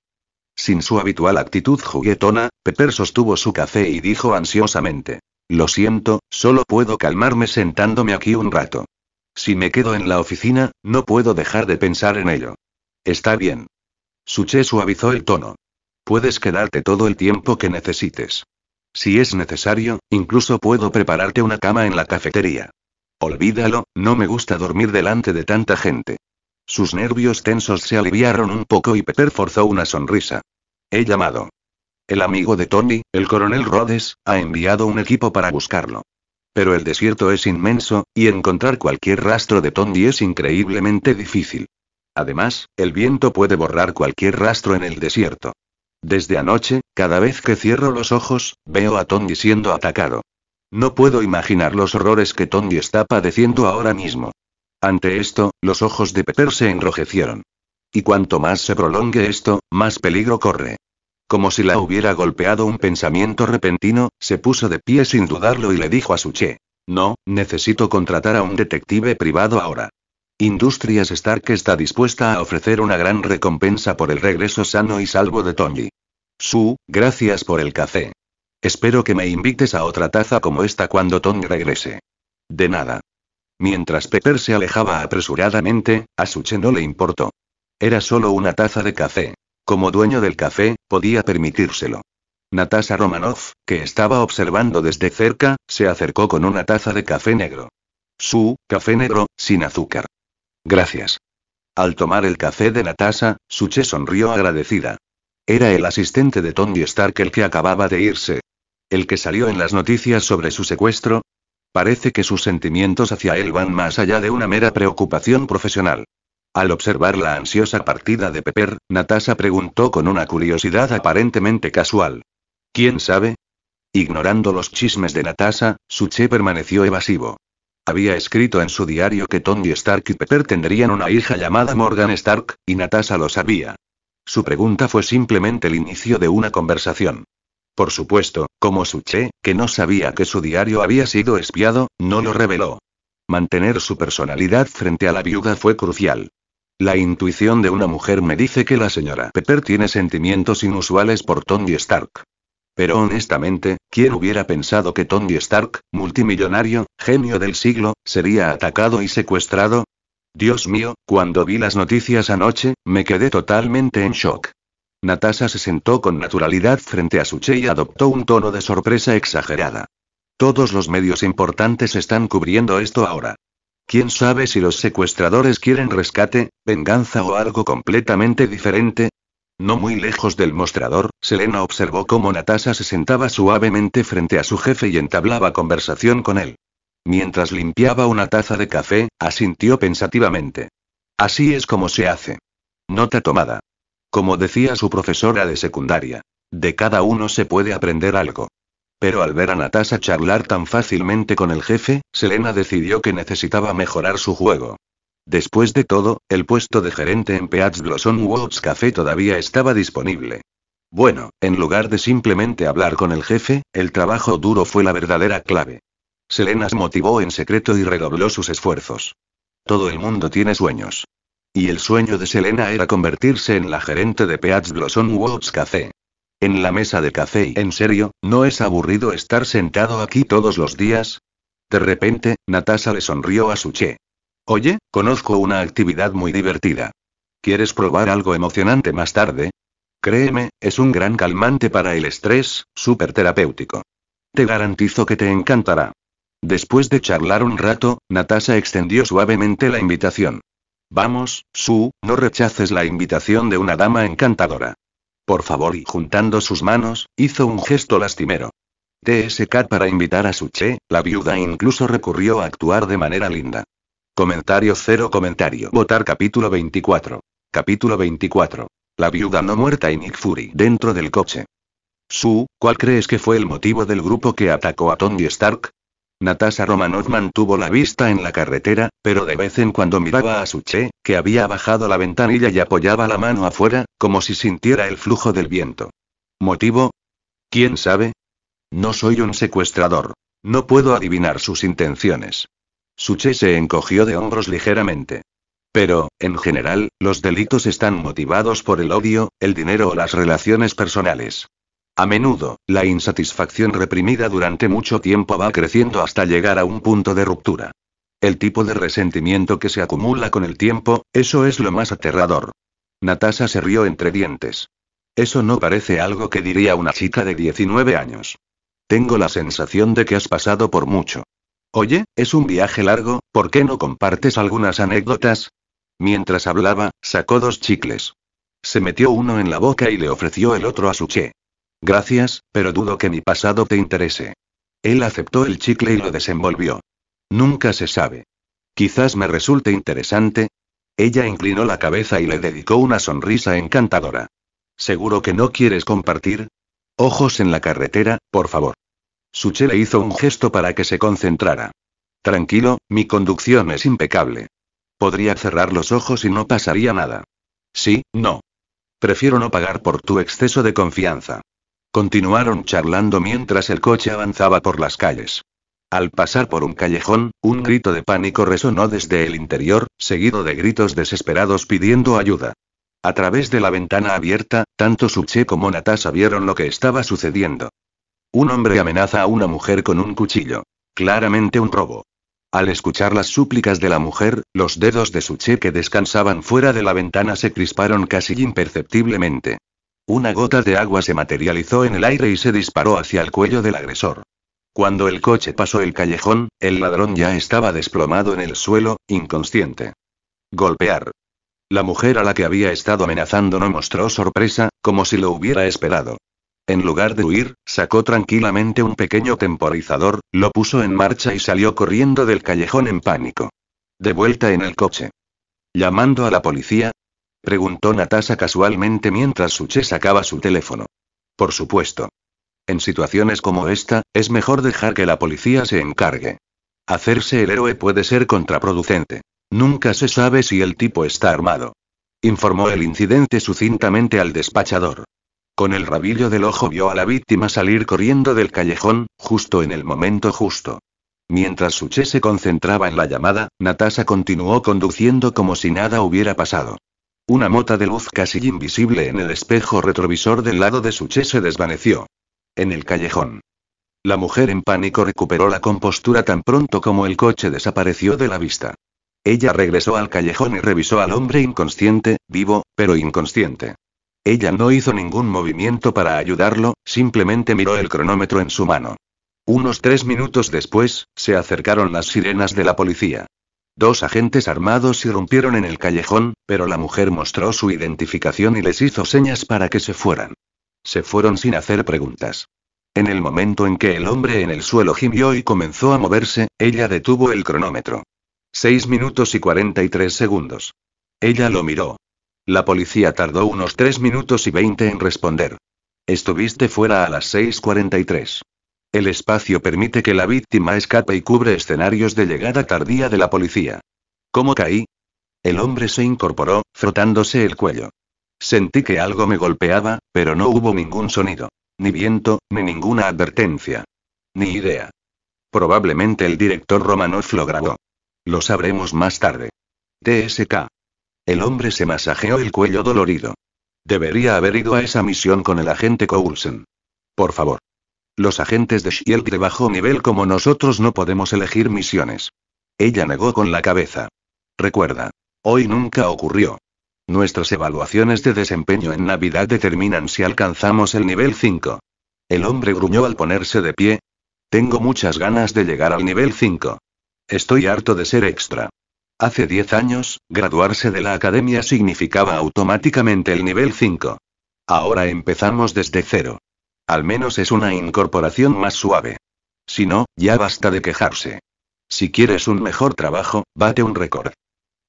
Sin su habitual actitud juguetona, Pepper sostuvo su café y dijo ansiosamente. Lo siento, solo puedo calmarme sentándome aquí un rato. Si me quedo en la oficina, no puedo dejar de pensar en ello. Está bien. Suche suavizó el tono. Puedes quedarte todo el tiempo que necesites. Si es necesario, incluso puedo prepararte una cama en la cafetería. Olvídalo, no me gusta dormir delante de tanta gente. Sus nervios tensos se aliviaron un poco y Pepper forzó una sonrisa. He llamado. El amigo de Tony, el coronel Rhodes, ha enviado un equipo para buscarlo. Pero el desierto es inmenso, y encontrar cualquier rastro de Tony es increíblemente difícil. Además, el viento puede borrar cualquier rastro en el desierto. Desde anoche, cada vez que cierro los ojos, veo a Tony siendo atacado. No puedo imaginar los horrores que Tony está padeciendo ahora mismo. Ante esto, los ojos de Pepper se enrojecieron. Y cuanto más se prolongue esto, más peligro corre. Como si la hubiera golpeado un pensamiento repentino, se puso de pie sin dudarlo y le dijo a Suche. No, necesito contratar a un detective privado ahora. Industrias Stark está dispuesta a ofrecer una gran recompensa por el regreso sano y salvo de Tony. Gracias por el café. Espero que me invites a otra taza como esta cuando Tony regrese. De nada. Mientras Pepper se alejaba apresuradamente, a Suche no le importó. Era solo una taza de café. Como dueño del café, podía permitírselo. Natasha Romanoff, que estaba observando desde cerca, se acercó con una taza de café negro. Café negro, sin azúcar. Gracias. Al tomar el café de Natasha, Suche sonrió agradecida. Era el asistente de Tony Stark el que acababa de irse. El que salió en las noticias sobre su secuestro. Parece que sus sentimientos hacia él van más allá de una mera preocupación profesional. Al observar la ansiosa partida de Pepper, Natasha preguntó con una curiosidad aparentemente casual. ¿Quién sabe? Ignorando los chismes de Natasha, Suche permaneció evasivo. Había escrito en su diario que Tony Stark y Pepper tendrían una hija llamada Morgan Stark, y Natasha lo sabía. Su pregunta fue simplemente el inicio de una conversación. Por supuesto, como Suche, que no sabía que su diario había sido espiado, no lo reveló. Mantener su personalidad frente a la viuda fue crucial. La intuición de una mujer me dice que la señora Pepper tiene sentimientos inusuales por Tony Stark. Pero honestamente, ¿quién hubiera pensado que Tony Stark, multimillonario, genio del siglo, sería atacado y secuestrado? Dios mío, cuando vi las noticias anoche, me quedé totalmente en shock. Natasha se sentó con naturalidad frente a Suche y adoptó un tono de sorpresa exagerada. Todos los medios importantes están cubriendo esto ahora. ¿Quién sabe si los secuestradores quieren rescate, venganza o algo completamente diferente? No muy lejos del mostrador, Selena observó cómo Natasha se sentaba suavemente frente a su jefe y entablaba conversación con él. Mientras limpiaba una taza de café, asintió pensativamente. Así es como se hace. Nota tomada. Como decía su profesora de secundaria, de cada uno se puede aprender algo. Pero al ver a Natasha charlar tan fácilmente con el jefe, Selena decidió que necesitaba mejorar su juego. Después de todo, el puesto de gerente en Peach Blossom Woods Café todavía estaba disponible. Bueno, en lugar de simplemente hablar con el jefe, el trabajo duro fue la verdadera clave. Selena se motivó en secreto y redobló sus esfuerzos. Todo el mundo tiene sueños. Y el sueño de Selena era convertirse en la gerente de Peach Blossom Woods Café. En la mesa de café y, ¿en serio, no es aburrido estar sentado aquí todos los días? De repente, Natasha le sonrió a Suche. Oye, conozco una actividad muy divertida. ¿Quieres probar algo emocionante más tarde? Créeme, es un gran calmante para el estrés, súper terapéutico. Te garantizo que te encantará. Después de charlar un rato, Natasha extendió suavemente la invitación. Vamos, Sue, no rechaces la invitación de una dama encantadora. Por favor, y juntando sus manos, hizo un gesto lastimero. TSK para invitar a Suche, la viuda incluso recurrió a actuar de manera linda. Comentario cero comentario. Votar capítulo 24. Capítulo 24. La viuda no muerta y Nick Fury dentro del coche. Sue, ¿cuál crees que fue el motivo del grupo que atacó a Tony Stark? Natasha Romanoff mantuvo la vista en la carretera, pero de vez en cuando miraba a Suche, que había bajado la ventanilla y apoyaba la mano afuera, como si sintiera el flujo del viento. ¿Motivo? ¿Quién sabe? No soy un secuestrador. No puedo adivinar sus intenciones. Suche se encogió de hombros ligeramente. Pero, en general, los delitos están motivados por el odio, el dinero o las relaciones personales. A menudo, la insatisfacción reprimida durante mucho tiempo va creciendo hasta llegar a un punto de ruptura. El tipo de resentimiento que se acumula con el tiempo, eso es lo más aterrador. Natasha se rió entre dientes. Eso no parece algo que diría una chica de 19 años. Tengo la sensación de que has pasado por mucho. Oye, es un viaje largo, ¿por qué no compartes algunas anécdotas? Mientras hablaba, sacó 2 chicles. Se metió uno en la boca y le ofreció el otro a Suche. Gracias, pero dudo que mi pasado te interese. Él aceptó el chicle y lo desenvolvió. Nunca se sabe. Quizás me resulte interesante. Ella inclinó la cabeza y le dedicó una sonrisa encantadora. ¿Seguro que no quieres compartir? Ojos en la carretera, por favor. Suche le hizo un gesto para que se concentrara. Tranquilo, mi conducción es impecable. Podría cerrar los ojos y no pasaría nada. Sí, no. Prefiero no pagar por tu exceso de confianza. Continuaron charlando mientras el coche avanzaba por las calles. Al pasar por un callejón, un grito de pánico resonó desde el interior, seguido de gritos desesperados pidiendo ayuda. A través de la ventana abierta, tanto Suche como Natasha vieron lo que estaba sucediendo. Un hombre amenaza a una mujer con un cuchillo. Claramente un robo. Al escuchar las súplicas de la mujer, los dedos de Suche que descansaban fuera de la ventana se crisparon casi imperceptiblemente. Una gota de agua se materializó en el aire y se disparó hacia el cuello del agresor. Cuando el coche pasó el callejón, el ladrón ya estaba desplomado en el suelo, inconsciente. Golpear. La mujer a la que había estado amenazando no mostró sorpresa, como si lo hubiera esperado. En lugar de huir, sacó tranquilamente un pequeño temporizador, lo puso en marcha y salió corriendo del callejón en pánico. De vuelta en el coche. ¿Llamando a la policía? Preguntó Natasha casualmente mientras Suche sacaba su teléfono. Por supuesto. En situaciones como esta, es mejor dejar que la policía se encargue. Hacerse el héroe puede ser contraproducente. Nunca se sabe si el tipo está armado. Informó el incidente sucintamente al despachador. Con el rabillo del ojo vio a la víctima salir corriendo del callejón, justo en el momento justo. Mientras Suche se concentraba en la llamada, Natasha continuó conduciendo como si nada hubiera pasado. Una mota de luz casi invisible en el espejo retrovisor del lado de Suche se desvaneció. En el callejón. La mujer en pánico recuperó la compostura tan pronto como el coche desapareció de la vista. Ella regresó al callejón y revisó al hombre inconsciente, vivo, pero inconsciente. Ella no hizo ningún movimiento para ayudarlo, simplemente miró el cronómetro en su mano. Unos 3 minutos después, se acercaron las sirenas de la policía. 2 agentes armados irrumpieron en el callejón, pero la mujer mostró su identificación y les hizo señas para que se fueran. Se fueron sin hacer preguntas. En el momento en que el hombre en el suelo gimió y comenzó a moverse, ella detuvo el cronómetro. 6 minutos y 43 segundos. Ella lo miró. La policía tardó unos 3 minutos y 20 en responder. Estuviste fuera a las 6:43. El espacio permite que la víctima escape y cubre escenarios de llegada tardía de la policía. ¿Cómo caí? El hombre se incorporó, frotándose el cuello. Sentí que algo me golpeaba, pero no hubo ningún sonido. Ni viento, ni ninguna advertencia. Ni idea. Probablemente el director Romanov lo grabó. Lo sabremos más tarde. TSK. El hombre se masajeó el cuello dolorido. Debería haber ido a esa misión con el agente Coulson. Por favor. Los agentes de SHIELD de bajo nivel como nosotros no podemos elegir misiones. Ella negó con la cabeza. Recuerda. Hoy nunca ocurrió. Nuestras evaluaciones de desempeño en Navidad determinan si alcanzamos el nivel 5. El hombre gruñó al ponerse de pie. Tengo muchas ganas de llegar al nivel 5. Estoy harto de ser extra. Hace 10 años, graduarse de la academia significaba automáticamente el nivel 5. Ahora empezamos desde cero. Al menos es una incorporación más suave. Si no, ya basta de quejarse. Si quieres un mejor trabajo, bate un récord.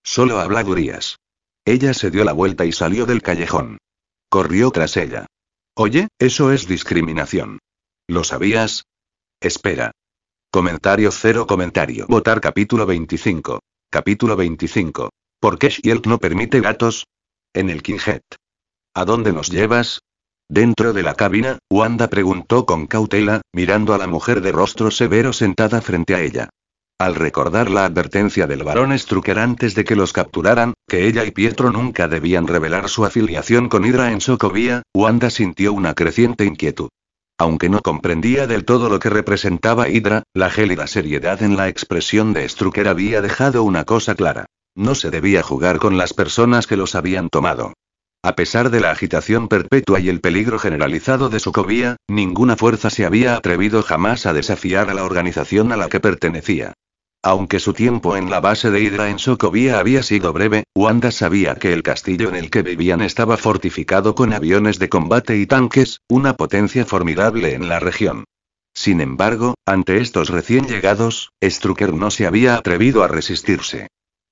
Solo habladurías. Ella se dio la vuelta y salió del callejón. Corrió tras ella. Oye, eso es discriminación. ¿Lo sabías? Espera. Comentario 0 comentario. Votar capítulo 25. Capítulo 25. ¿Por qué SHIELD no permite gatos? En el Kinghead. ¿A dónde nos llevas? Dentro de la cabina, Wanda preguntó con cautela, mirando a la mujer de rostro severo sentada frente a ella. Al recordar la advertencia del barón Strucker antes de que los capturaran, que ella y Pietro nunca debían revelar su afiliación con Hydra en Sokovia, Wanda sintió una creciente inquietud. Aunque no comprendía del todo lo que representaba Hydra, la gélida seriedad en la expresión de Strucker había dejado una cosa clara. No se debía jugar con las personas que los habían tomado. A pesar de la agitación perpetua y el peligro generalizado de Sokovia, ninguna fuerza se había atrevido jamás a desafiar a la organización a la que pertenecía. Aunque su tiempo en la base de Hydra en Sokovia había sido breve, Wanda sabía que el castillo en el que vivían estaba fortificado con aviones de combate y tanques, una potencia formidable en la región. Sin embargo, ante estos recién llegados, Strucker no se había atrevido a resistirse.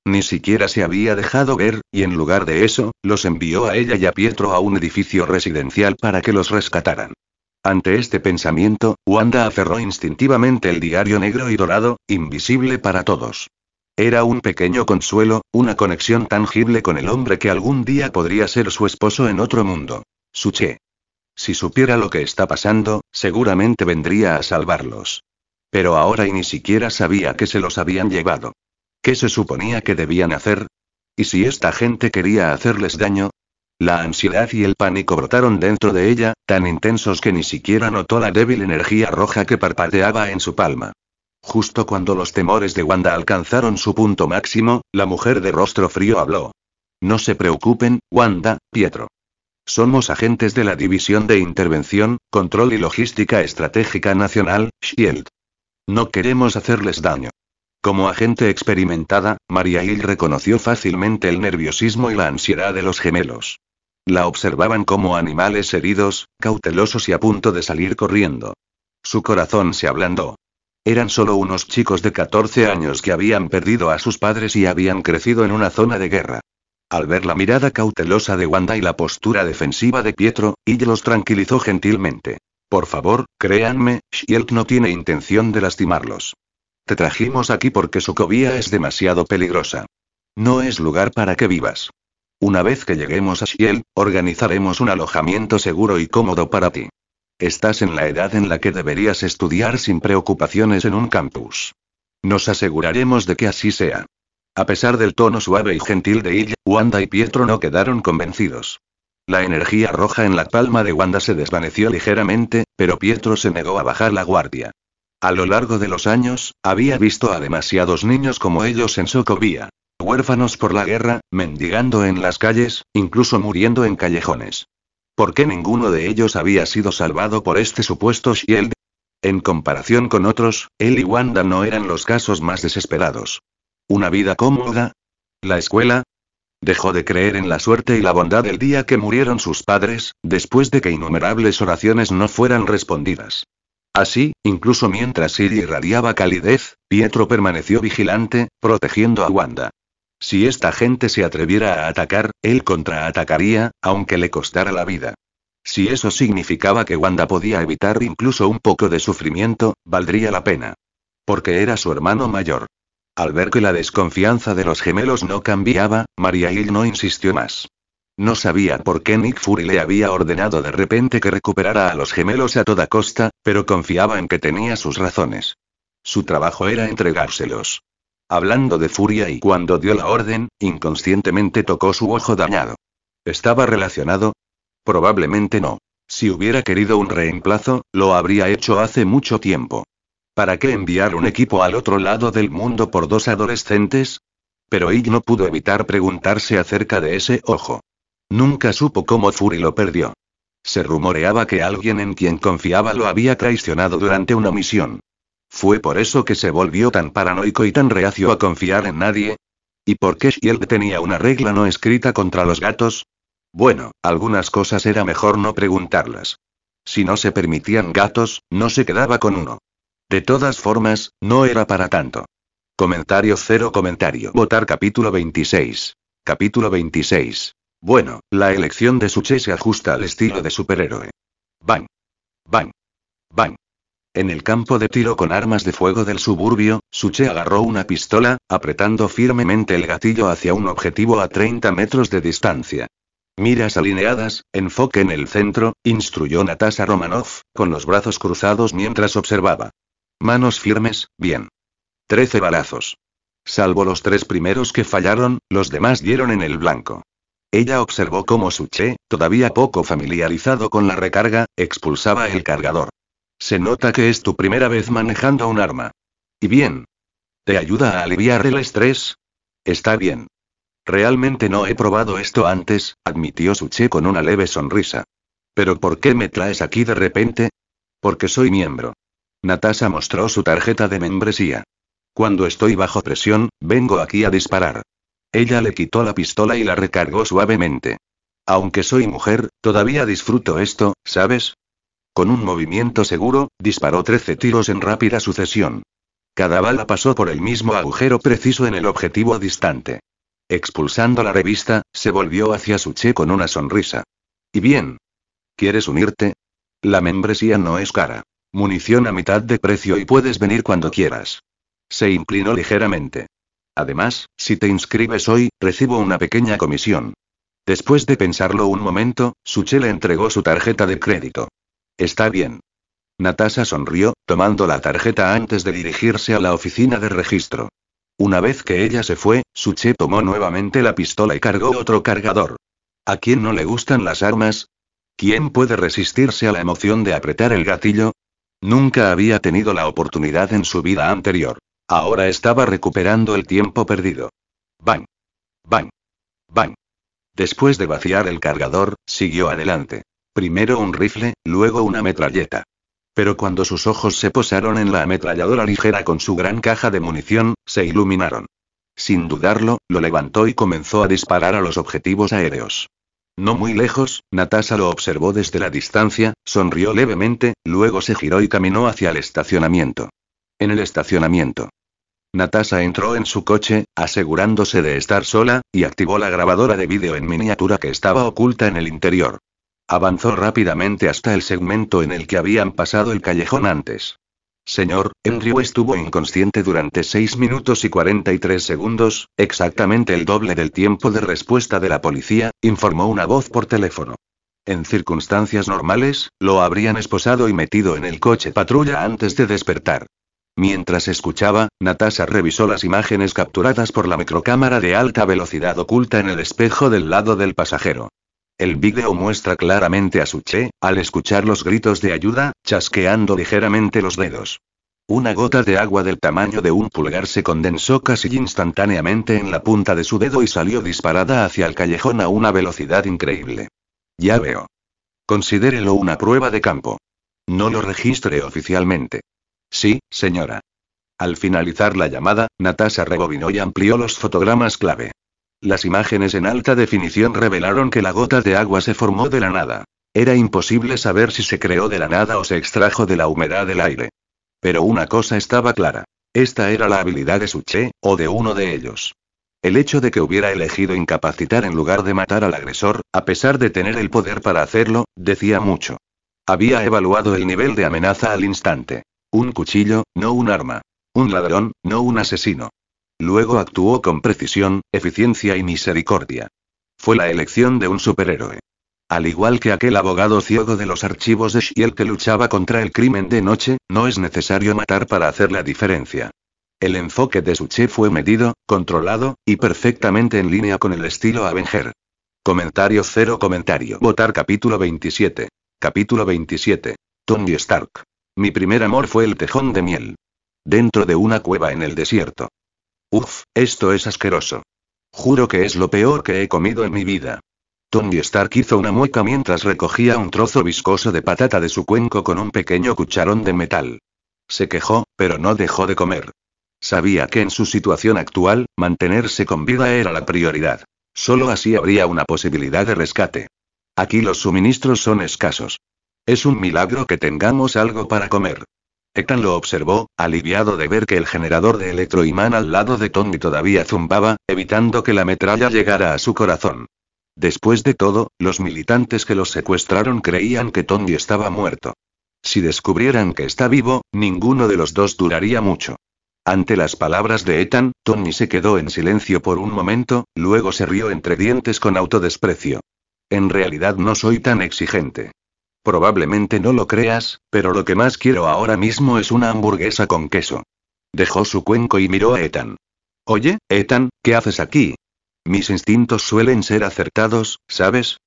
Ni siquiera se había dejado ver, y en lugar de eso, los envió a ella y a Pietro a un edificio residencial para que los rescataran. Ante este pensamiento, Wanda aferró instintivamente el diario negro y dorado, invisible para todos. Era un pequeño consuelo, una conexión tangible con el hombre que algún día podría ser su esposo en otro mundo. Suche. Si supiera lo que está pasando, seguramente vendría a salvarlos. Pero ahora y ni siquiera sabía que se los habían llevado. ¿Qué se suponía que debían hacer? ¿Y si esta gente quería hacerles daño? La ansiedad y el pánico brotaron dentro de ella, tan intensos que ni siquiera notó la débil energía roja que parpadeaba en su palma. Justo cuando los temores de Wanda alcanzaron su punto máximo, la mujer de rostro frío habló. No se preocupen, Wanda, Pietro. Somos agentes de la División de Intervención, Control y Logística Estratégica Nacional, SHIELD. No queremos hacerles daño. Como agente experimentada, Maria Hill reconoció fácilmente el nerviosismo y la ansiedad de los gemelos. La observaban como animales heridos, cautelosos y a punto de salir corriendo. Su corazón se ablandó. Eran solo unos chicos de 14 años que habían perdido a sus padres y habían crecido en una zona de guerra. Al ver la mirada cautelosa de Wanda y la postura defensiva de Pietro, Hill los tranquilizó gentilmente. Por favor, créanme, SHIELD no tiene intención de lastimarlos. Te trajimos aquí porque Sokovia es demasiado peligrosa. No es lugar para que vivas. Una vez que lleguemos a SHIELD, organizaremos un alojamiento seguro y cómodo para ti. Estás en la edad en la que deberías estudiar sin preocupaciones en un campus. Nos aseguraremos de que así sea. A pesar del tono suave y gentil de ella, Wanda y Pietro no quedaron convencidos. La energía roja en la palma de Wanda se desvaneció ligeramente, pero Pietro se negó a bajar la guardia. A lo largo de los años, había visto a demasiados niños como ellos en Sokovia. Huérfanos por la guerra, mendigando en las calles, incluso muriendo en callejones. ¿Por qué ninguno de ellos había sido salvado por este supuesto SHIELD? En comparación con otros, él y Wanda no eran los casos más desesperados. ¿Una vida cómoda? ¿La escuela? Dejó de creer en la suerte y la bondad el día que murieron sus padres, después de que innumerables oraciones no fueran respondidas. Así, incluso mientras Siri irradiaba calidez, Pietro permaneció vigilante, protegiendo a Wanda. Si esta gente se atreviera a atacar, él contraatacaría, aunque le costara la vida. Si eso significaba que Wanda podía evitar incluso un poco de sufrimiento, valdría la pena. Porque era su hermano mayor. Al ver que la desconfianza de los gemelos no cambiaba, Maria Hill no insistió más. No sabía por qué Nick Fury le había ordenado de repente que recuperara a los gemelos a toda costa, pero confiaba en que tenía sus razones. Su trabajo era entregárselos. Hablando de furia y cuando dio la orden, inconscientemente tocó su ojo dañado. ¿Estaba relacionado? Probablemente no. Si hubiera querido un reemplazo, lo habría hecho hace mucho tiempo. ¿Para qué enviar un equipo al otro lado del mundo por dos adolescentes? Pero Hill no pudo evitar preguntarse acerca de ese ojo. Nunca supo cómo Fury lo perdió. Se rumoreaba que alguien en quien confiaba lo había traicionado durante una misión. ¿Fue por eso que se volvió tan paranoico y tan reacio a confiar en nadie? ¿Y por qué Shield tenía una regla no escrita contra los gatos? Bueno, algunas cosas era mejor no preguntarlas. Si no se permitían gatos, no se quedaba con uno. De todas formas, no era para tanto. Comentario cero comentario. Votar capítulo 26. Capítulo 26. Bueno, la elección de Suche se ajusta al estilo de superhéroe. Bang. Bang. Bang. En el campo de tiro con armas de fuego del suburbio, Suche agarró una pistola, apretando firmemente el gatillo hacia un objetivo a 30 metros de distancia. Miras alineadas, enfoque en el centro, instruyó Natasha Romanoff, con los brazos cruzados mientras observaba. Manos firmes, bien. 13 balazos. Salvo los 3 primeros que fallaron, los demás dieron en el blanco. Ella observó cómo Suche, todavía poco familiarizado con la recarga, expulsaba el cargador. Se nota que es tu primera vez manejando un arma. ¿Y bien? ¿Te ayuda a aliviar el estrés? Está bien. Realmente no he probado esto antes, admitió Suche con una leve sonrisa. ¿Pero por qué me traes aquí de repente? Porque soy miembro. Natasha mostró su tarjeta de membresía. Cuando estoy bajo presión, vengo aquí a disparar. Ella le quitó la pistola y la recargó suavemente. Aunque soy mujer, todavía disfruto esto, ¿sabes? Con un movimiento seguro, disparó 13 tiros en rápida sucesión. Cada bala pasó por el mismo agujero preciso en el objetivo distante. Expulsando la revista, se volvió hacia Suche con una sonrisa. ¿Y bien? ¿Quieres unirte? La membresía no es cara. Munición a mitad de precio y puedes venir cuando quieras. Se inclinó ligeramente. Además, si te inscribes hoy, recibo una pequeña comisión. Después de pensarlo un momento, Suche le entregó su tarjeta de crédito. Está bien. Natasha sonrió, tomando la tarjeta antes de dirigirse a la oficina de registro. Una vez que ella se fue, Suche tomó nuevamente la pistola y cargó otro cargador. ¿A quién no le gustan las armas? ¿Quién puede resistirse a la emoción de apretar el gatillo? Nunca había tenido la oportunidad en su vida anterior. Ahora estaba recuperando el tiempo perdido. Bang. Bang. Bang. Después de vaciar el cargador, siguió adelante. Primero un rifle, luego una metralleta. Pero cuando sus ojos se posaron en la ametralladora ligera con su gran caja de munición, se iluminaron. Sin dudarlo, lo levantó y comenzó a disparar a los objetivos aéreos. No muy lejos, Natasha lo observó desde la distancia, sonrió levemente, luego se giró y caminó hacia el estacionamiento. En el estacionamiento. Natasha entró en su coche, asegurándose de estar sola, y activó la grabadora de vídeo en miniatura que estaba oculta en el interior. Avanzó rápidamente hasta el segmento en el que habían pasado el callejón antes. Señor, Andrew estuvo inconsciente durante 6 minutos y 43 segundos, exactamente el doble del tiempo de respuesta de la policía, informó una voz por teléfono. En circunstancias normales, lo habrían esposado y metido en el coche patrulla antes de despertar. Mientras escuchaba, Natasha revisó las imágenes capturadas por la microcámara de alta velocidad oculta en el espejo del lado del pasajero. El vídeo muestra claramente a Suche, al escuchar los gritos de ayuda, chasqueando ligeramente los dedos. Una gota de agua del tamaño de un pulgar se condensó casi instantáneamente en la punta de su dedo y salió disparada hacia el callejón a una velocidad increíble. Ya veo. Considérelo una prueba de campo. No lo registre oficialmente. Sí, señora. Al finalizar la llamada, Natasha rebobinó y amplió los fotogramas clave. Las imágenes en alta definición revelaron que la gota de agua se formó de la nada. Era imposible saber si se creó de la nada o se extrajo de la humedad del aire. Pero una cosa estaba clara. Esta era la habilidad de Suche, o de uno de ellos. El hecho de que hubiera elegido incapacitar en lugar de matar al agresor, a pesar de tener el poder para hacerlo, decía mucho. Había evaluado el nivel de amenaza al instante. Un cuchillo, no un arma. Un ladrón, no un asesino. Luego actuó con precisión, eficiencia y misericordia. Fue la elección de un superhéroe. Al igual que aquel abogado ciego de los archivos de Shield que luchaba contra el crimen de noche, no es necesario matar para hacer la diferencia. El enfoque de Suche fue medido, controlado, y perfectamente en línea con el estilo Avenger. Comentario cero comentario. Votar capítulo 27. Capítulo 27. Tony Stark. Mi primer amor fue el tejón de miel. Dentro de una cueva en el desierto. Uf, esto es asqueroso. Juro que es lo peor que he comido en mi vida. Tony Stark hizo una mueca mientras recogía un trozo viscoso de patata de su cuenco con un pequeño cucharón de metal. Se quejó, pero no dejó de comer. Sabía que en su situación actual, mantenerse con vida era la prioridad. Solo así habría una posibilidad de rescate. Aquí los suministros son escasos. Es un milagro que tengamos algo para comer. Ethan lo observó, aliviado de ver que el generador de electroimán al lado de Tony todavía zumbaba, evitando que la metralla llegara a su corazón. Después de todo, los militantes que los secuestraron creían que Tony estaba muerto. Si descubrieran que está vivo, ninguno de los dos duraría mucho. Ante las palabras de Ethan, Tony se quedó en silencio por un momento, luego se rió entre dientes con autodesprecio. En realidad no soy tan exigente. Probablemente no lo creas, pero lo que más quiero ahora mismo es una hamburguesa con queso. Dejó su cuenco y miró a Ethan. Oye, Ethan, ¿qué haces aquí? Mis instintos suelen ser acertados, ¿sabes?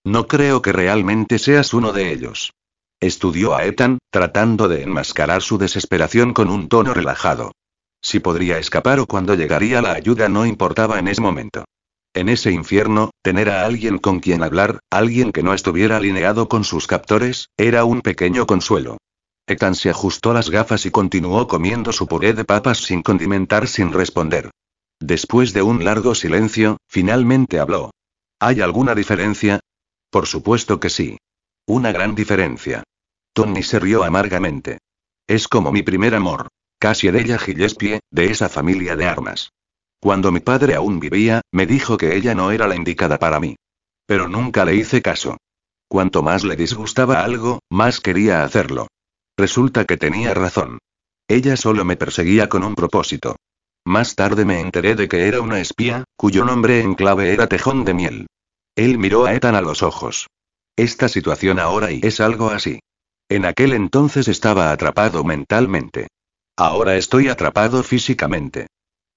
No creo que realmente seas uno de ellos. Estudió a Ethan, tratando de enmascarar su desesperación con un tono relajado. Si podría escapar o cuándo llegaría la ayuda no importaba en ese momento. En ese infierno, tener a alguien con quien hablar, alguien que no estuviera alineado con sus captores, era un pequeño consuelo. Ethan se ajustó las gafas y continuó comiendo su puré de papas sin condimentar sin responder. Después de un largo silencio, finalmente habló. ¿Hay alguna diferencia? Por supuesto que sí. Una gran diferencia. Tony se rió amargamente. Es como mi primer amor. Cassiedella Gillespie, de esa familia de armas. Cuando mi padre aún vivía, me dijo que ella no era la indicada para mí. Pero nunca le hice caso. Cuanto más le disgustaba algo, más quería hacerlo. Resulta que tenía razón. Ella solo me perseguía con un propósito. Más tarde me enteré de que era una espía, cuyo nombre en clave era Tejón de Miel. Él miró a Ethan a los ojos. Esta situación ahora y es algo así. En aquel entonces estaba atrapado mentalmente. Ahora estoy atrapado físicamente.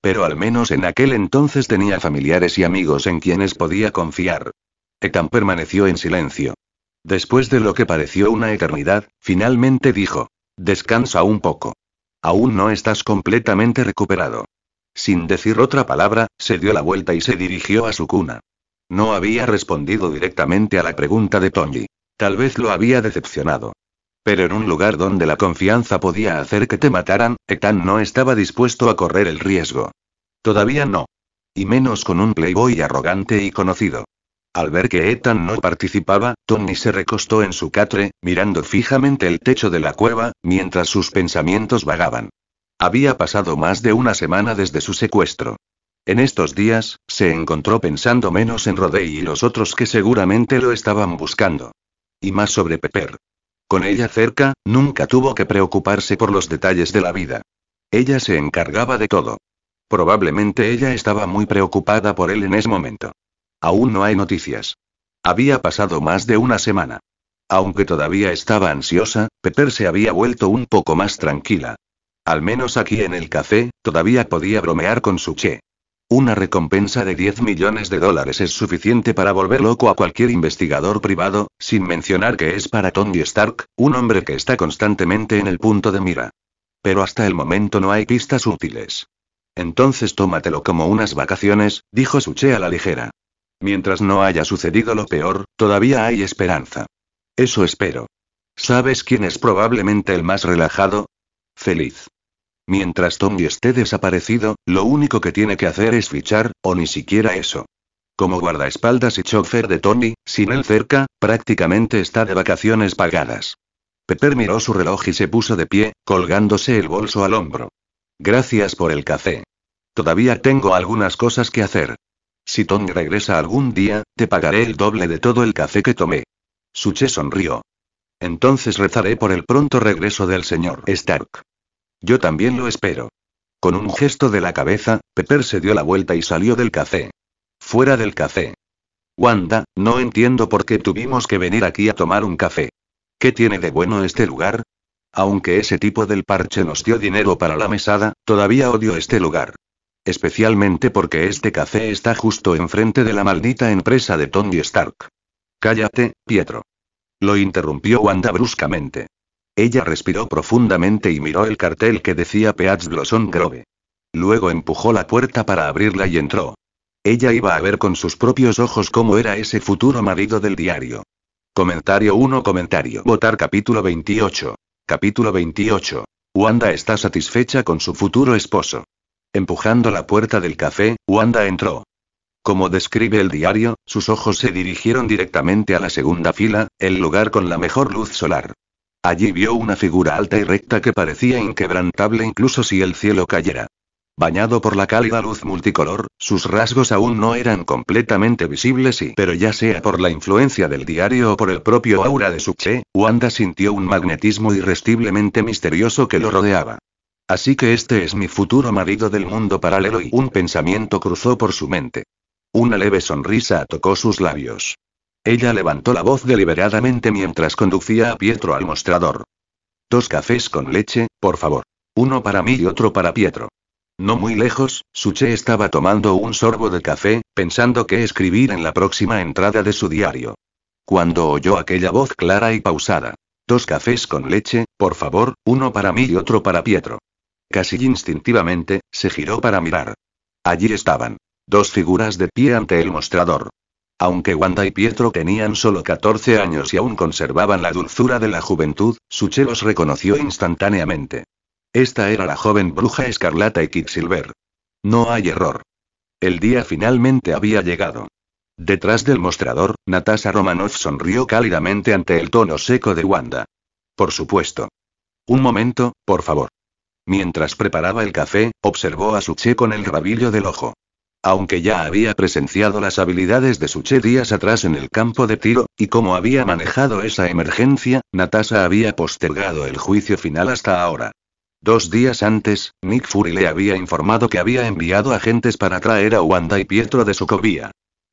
Pero al menos en aquel entonces tenía familiares y amigos en quienes podía confiar. Ethan permaneció en silencio. Después de lo que pareció una eternidad, finalmente dijo. Descansa un poco. Aún no estás completamente recuperado. Sin decir otra palabra, se dio la vuelta y se dirigió a su cuna. No había respondido directamente a la pregunta de Tony. Tal vez lo había decepcionado. Pero en un lugar donde la confianza podía hacer que te mataran, Ethan no estaba dispuesto a correr el riesgo. Todavía no. Y menos con un playboy arrogante y conocido. Al ver que Ethan no participaba, Tony se recostó en su catre, mirando fijamente el techo de la cueva, mientras sus pensamientos vagaban. Había pasado más de una semana desde su secuestro. En estos días, se encontró pensando menos en Rodey y los otros que seguramente lo estaban buscando. Y más sobre Pepper. Con ella cerca, nunca tuvo que preocuparse por los detalles de la vida. Ella se encargaba de todo. Probablemente ella estaba muy preocupada por él en ese momento. Aún no hay noticias. Había pasado más de una semana. Aunque todavía estaba ansiosa, Pepper se había vuelto un poco más tranquila. Al menos aquí en el café, todavía podía bromear con su che. Una recompensa de $10 millones es suficiente para volver loco a cualquier investigador privado, sin mencionar que es para Tony Stark, un hombre que está constantemente en el punto de mira. Pero hasta el momento no hay pistas útiles. Entonces tómatelo como unas vacaciones, dijo Suche a la ligera. Mientras no haya sucedido lo peor, todavía hay esperanza. Eso espero. ¿Sabes quién es probablemente el más relajado? Feliz. Mientras Tony esté desaparecido, lo único que tiene que hacer es fichar, o ni siquiera eso. Como guardaespaldas y chofer de Tony, sin él cerca, prácticamente está de vacaciones pagadas. Pepper miró su reloj y se puso de pie, colgándose el bolso al hombro. Gracias por el café. Todavía tengo algunas cosas que hacer. Si Tony regresa algún día, te pagaré el doble de todo el café que tomé. Suche sonrió. Entonces rezaré por el pronto regreso del señor Stark. Yo también lo espero. Con un gesto de la cabeza, Pepper se dio la vuelta y salió del café. Fuera del café. Wanda, no entiendo por qué tuvimos que venir aquí a tomar un café. ¿Qué tiene de bueno este lugar? Aunque ese tipo del parche nos dio dinero para la mesada, todavía odio este lugar. Especialmente porque este café está justo enfrente de la maldita empresa de Tony Stark. Cállate, Pietro. Lo interrumpió Wanda bruscamente. Ella respiró profundamente y miró el cartel que decía Peach Blossom Grove. Luego empujó la puerta para abrirla y entró. Ella iba a ver con sus propios ojos cómo era ese futuro marido del diario. Comentario 1. Votar capítulo 28. Capítulo 28. Wanda está satisfecha con su futuro esposo. Empujando la puerta del café, Wanda entró. Como describe el diario, sus ojos se dirigieron directamente a la segunda fila, el lugar con la mejor luz solar. Allí vio una figura alta y recta que parecía inquebrantable incluso si el cielo cayera. Bañado por la cálida luz multicolor, sus rasgos aún no eran completamente visibles pero ya sea por la influencia del diario o por el propio aura de Suche, Wanda sintió un magnetismo irresistiblemente misterioso que lo rodeaba. Así que este es mi futuro marido del mundo paralelo y un pensamiento cruzó por su mente. Una leve sonrisa tocó sus labios. Ella levantó la voz deliberadamente mientras conducía a Pietro al mostrador. 2 cafés con leche, por favor. Uno para mí y otro para Pietro. No muy lejos, Suche estaba tomando un sorbo de café, pensando qué escribir en la próxima entrada de su diario. Cuando oyó aquella voz clara y pausada. 2 cafés con leche, por favor, uno para mí y otro para Pietro. Casi instintivamente, se giró para mirar. Allí estaban. 2 figuras de pie ante el mostrador. Aunque Wanda y Pietro tenían solo 14 años y aún conservaban la dulzura de la juventud, Suche los reconoció instantáneamente. Esta era la joven bruja escarlata y Quicksilver. No hay error. El día finalmente había llegado. Detrás del mostrador, Natasha Romanoff sonrió cálidamente ante el tono seco de Wanda. Por supuesto. Un momento, por favor. Mientras preparaba el café, observó a Suche con el rabillo del ojo. Aunque ya había presenciado las habilidades de Suche días atrás en el campo de tiro, y cómo había manejado esa emergencia, Natasha había postergado el juicio final hasta ahora. 2 días antes, Nick Fury le había informado que había enviado agentes para traer a Wanda y Pietro de Sokovia.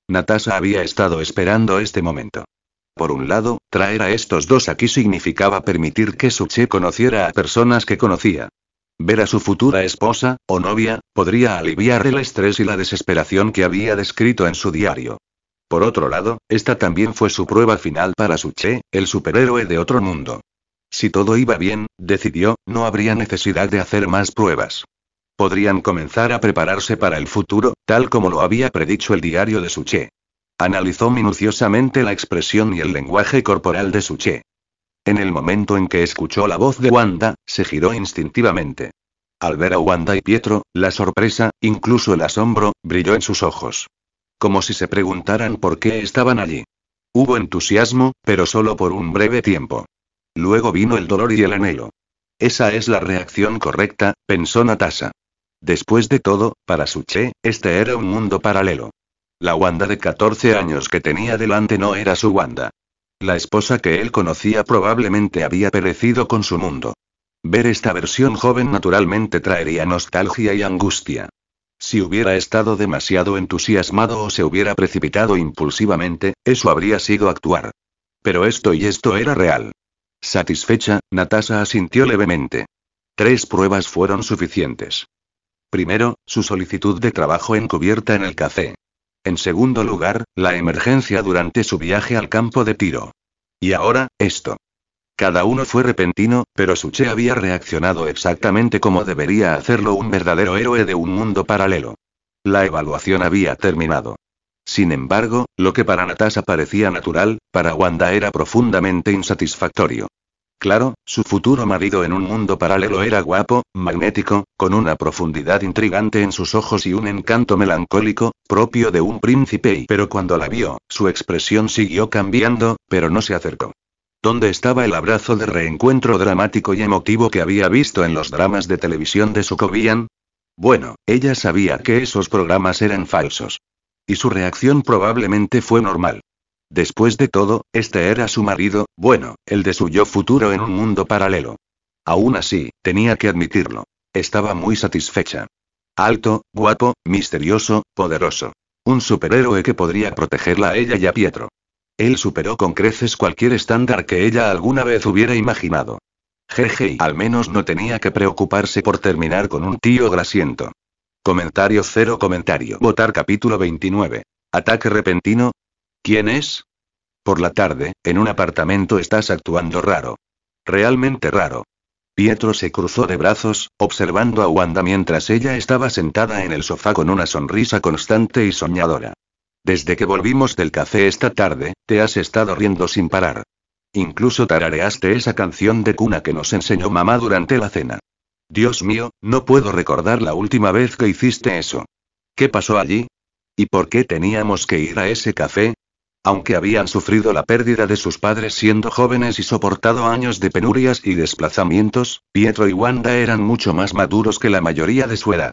Natasha había estado esperando este momento. Por un lado, traer a estos 2 aquí significaba permitir que Suche conociera a personas que conocía. Ver a su futura esposa, o novia, podría aliviar el estrés y la desesperación que había descrito en su diario. Por otro lado, esta también fue su prueba final para Suche, el superhéroe de otro mundo. Si todo iba bien, decidió, no habría necesidad de hacer más pruebas. Podrían comenzar a prepararse para el futuro, tal como lo había predicho el diario de Suche. Analizó minuciosamente la expresión y el lenguaje corporal de Suche. En el momento en que escuchó la voz de Wanda, se giró instintivamente. Al ver a Wanda y Pietro, la sorpresa, incluso el asombro, brilló en sus ojos. Como si se preguntaran por qué estaban allí. Hubo entusiasmo, pero solo por un breve tiempo. Luego vino el dolor y el anhelo. Esa es la reacción correcta, pensó Natasha. Después de todo, para Suche, este era un mundo paralelo. La Wanda de 14 años que tenía delante no era su Wanda. La esposa que él conocía probablemente había perecido con su mundo. Ver esta versión joven naturalmente traería nostalgia y angustia. Si hubiera estado demasiado entusiasmado o se hubiera precipitado impulsivamente, eso habría sido actuar. Pero esto era real. Satisfecha, Natasha asintió levemente. 3 pruebas fueron suficientes. Primero, su solicitud de trabajo encubierta en el café. En segundo lugar, la emergencia durante su viaje al campo de tiro. Y ahora, esto. Cada uno fue repentino, pero Suche había reaccionado exactamente como debería hacerlo un verdadero héroe de un mundo paralelo. La evaluación había terminado. Sin embargo, lo que para Natasha parecía natural, para Wanda era profundamente insatisfactorio. Claro, su futuro marido en un mundo paralelo era guapo, magnético, con una profundidad intrigante en sus ojos y un encanto melancólico, propio de un príncipe pero cuando la vio, su expresión siguió cambiando, pero no se acercó. ¿Dónde estaba el abrazo de reencuentro dramático y emotivo que había visto en los dramas de televisión de Sokovian? Bueno, ella sabía que esos programas eran falsos. Y su reacción probablemente fue normal. Después de todo, este era su marido, bueno, el de su yo futuro en un mundo paralelo. Aún así, tenía que admitirlo. Estaba muy satisfecha. Alto, guapo, misterioso, poderoso. Un superhéroe que podría protegerla a ella y a Pietro. Él superó con creces cualquier estándar que ella alguna vez hubiera imaginado. Jeje, y al menos no tenía que preocuparse por terminar con un tío grasiento. Comentario cero comentario. Votar capítulo 29. Ataque repentino. ¿Quién es? Por la tarde, en un apartamento estás actuando raro. Realmente raro. Pietro se cruzó de brazos, observando a Wanda mientras ella estaba sentada en el sofá con una sonrisa constante y soñadora. Desde que volvimos del café esta tarde, te has estado riendo sin parar. Incluso tarareaste esa canción de cuna que nos enseñó mamá durante la cena. Dios mío, no puedo recordar la última vez que hiciste eso. ¿Qué pasó allí? ¿Y por qué teníamos que ir a ese café? Aunque habían sufrido la pérdida de sus padres siendo jóvenes y soportado años de penurias y desplazamientos, Pietro y Wanda eran mucho más maduros que la mayoría de su edad.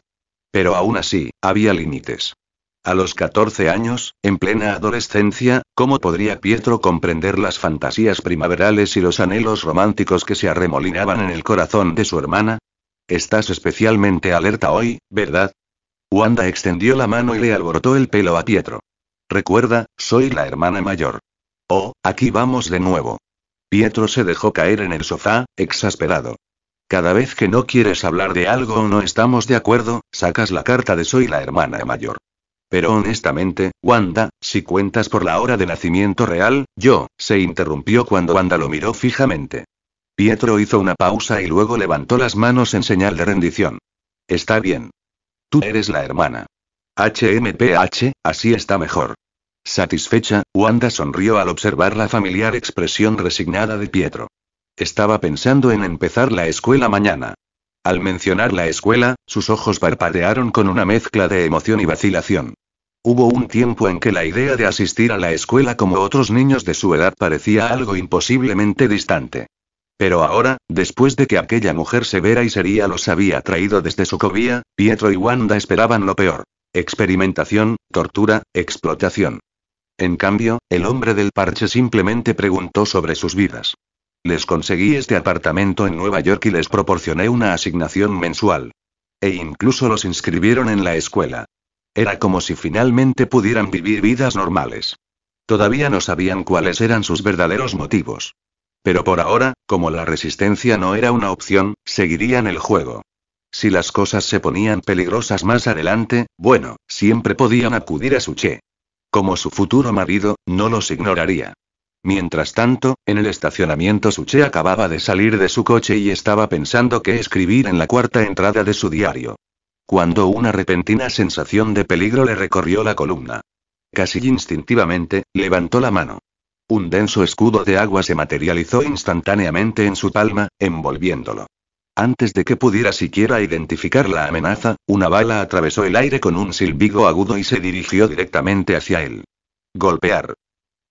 Pero aún así, había límites. A los 14 años, en plena adolescencia, ¿cómo podría Pietro comprender las fantasías primaverales y los anhelos románticos que se arremolinaban en el corazón de su hermana? Estás especialmente alerta hoy, ¿verdad? Wanda extendió la mano y le alborotó el pelo a Pietro. Recuerda, soy la hermana mayor. Oh, aquí vamos de nuevo. Pietro se dejó caer en el sofá, exasperado. Cada vez que no quieres hablar de algo o no estamos de acuerdo, sacas la carta de soy la hermana mayor. Pero honestamente, Wanda, si cuentas por la hora de nacimiento real, se interrumpió cuando Wanda lo miró fijamente. Pietro hizo una pausa y luego levantó las manos en señal de rendición. Está bien. Tú eres la hermana. HMPH, así está mejor. Satisfecha, Wanda sonrió al observar la familiar expresión resignada de Pietro. Estaba pensando en empezar la escuela mañana. Al mencionar la escuela, sus ojos parpadearon con una mezcla de emoción y vacilación. Hubo un tiempo en que la idea de asistir a la escuela como otros niños de su edad parecía algo imposiblemente distante. Pero ahora, después de que aquella mujer severa y seria los había traído desde Sokovia, Pietro y Wanda esperaban lo peor. Experimentación, tortura, explotación. En cambio, el hombre del parche simplemente preguntó sobre sus vidas. Les conseguí este apartamento en Nueva York y les proporcioné una asignación mensual. E incluso los inscribieron en la escuela. Era como si finalmente pudieran vivir vidas normales. Todavía no sabían cuáles eran sus verdaderos motivos. Pero por ahora, como la resistencia no era una opción, seguirían el juego. Si las cosas se ponían peligrosas más adelante, bueno, siempre podían acudir a Suche. Como su futuro marido, no los ignoraría. Mientras tanto, en el estacionamiento Suche acababa de salir de su coche y estaba pensando qué escribir en la cuarta entrada de su diario. Cuando una repentina sensación de peligro le recorrió la columna. Casi instintivamente, levantó la mano. Un denso escudo de agua se materializó instantáneamente en su palma, envolviéndolo. Antes de que pudiera siquiera identificar la amenaza, una bala atravesó el aire con un silbido agudo y se dirigió directamente hacia él. Golpear.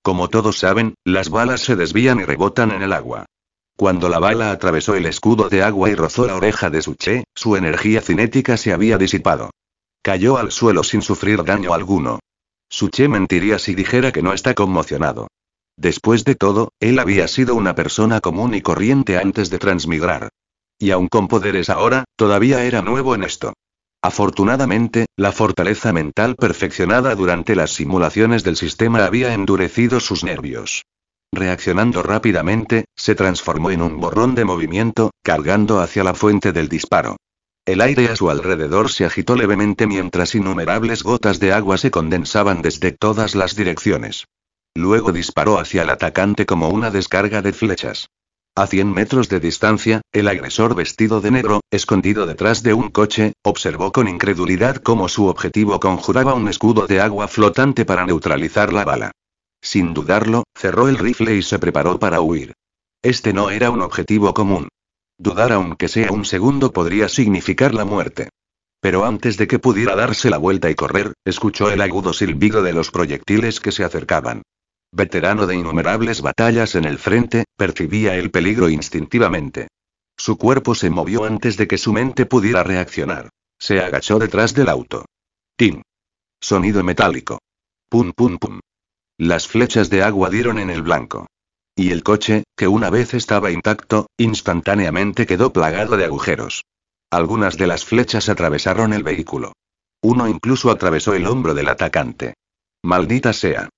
Como todos saben, las balas se desvían y rebotan en el agua. Cuando la bala atravesó el escudo de agua y rozó la oreja de Suche, su energía cinética se había disipado. Cayó al suelo sin sufrir daño alguno. Suche mentiría si dijera que no está conmocionado. Después de todo, él había sido una persona común y corriente antes de transmigrar. Y aun con poderes ahora, todavía era nuevo en esto. Afortunadamente, la fortaleza mental perfeccionada durante las simulaciones del sistema había endurecido sus nervios. Reaccionando rápidamente, se transformó en un borrón de movimiento, cargando hacia la fuente del disparo. El aire a su alrededor se agitó levemente mientras innumerables gotas de agua se condensaban desde todas las direcciones. Luego disparó hacia el atacante como una descarga de flechas. A 100 metros de distancia, el agresor vestido de negro, escondido detrás de un coche, observó con incredulidad cómo su objetivo conjuraba un escudo de agua flotante para neutralizar la bala. Sin dudarlo, cerró el rifle y se preparó para huir. Este no era un objetivo común. Dudar aunque sea un segundo podría significar la muerte. Pero antes de que pudiera darse la vuelta y correr, escuchó el agudo silbido de los proyectiles que se acercaban. Veterano de innumerables batallas en el frente, percibía el peligro instintivamente. Su cuerpo se movió antes de que su mente pudiera reaccionar. Se agachó detrás del auto. ¡Tin! Sonido metálico. ¡Pum pum pum! Las flechas de agua dieron en el blanco. Y el coche, que una vez estaba intacto, instantáneamente quedó plagado de agujeros. Algunas de las flechas atravesaron el vehículo. Uno incluso atravesó el hombro del atacante. ¡Maldita sea!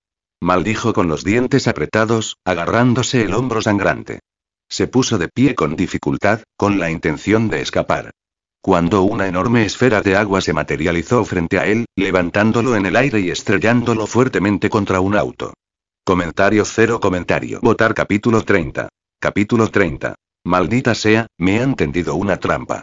Maldijo con los dientes apretados, agarrándose el hombro sangrante. Se puso de pie con dificultad, con la intención de escapar. Cuando una enorme esfera de agua se materializó frente a él, levantándolo en el aire y estrellándolo fuertemente contra un auto. Comentario cero comentario. Votar capítulo 30. Capítulo 30. Maldita sea, me han tendido una trampa.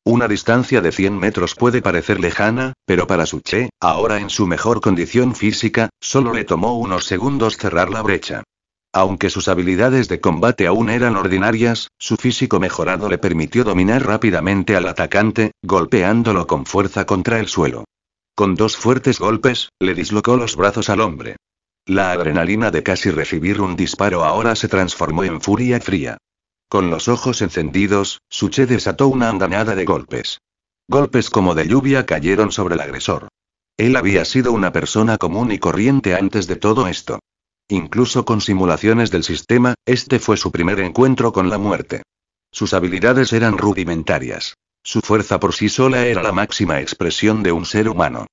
Una distancia de 100 metros puede parecer lejana, pero para Suche, ahora en su mejor condición física, solo le tomó unos segundos cerrar la brecha. Aunque sus habilidades de combate aún eran ordinarias, su físico mejorado le permitió dominar rápidamente al atacante, golpeándolo con fuerza contra el suelo. Con 2 fuertes golpes, le dislocó los brazos al hombre. La adrenalina de casi recibir un disparo ahora se transformó en furia fría. Con los ojos encendidos, Suche desató una andanada de golpes. Golpes como de lluvia cayeron sobre el agresor. Él había sido una persona común y corriente antes de todo esto. Incluso con simulaciones del sistema, este fue su primer encuentro con la muerte. Sus habilidades eran rudimentarias. Su fuerza por sí sola era la máxima expresión de un ser humano.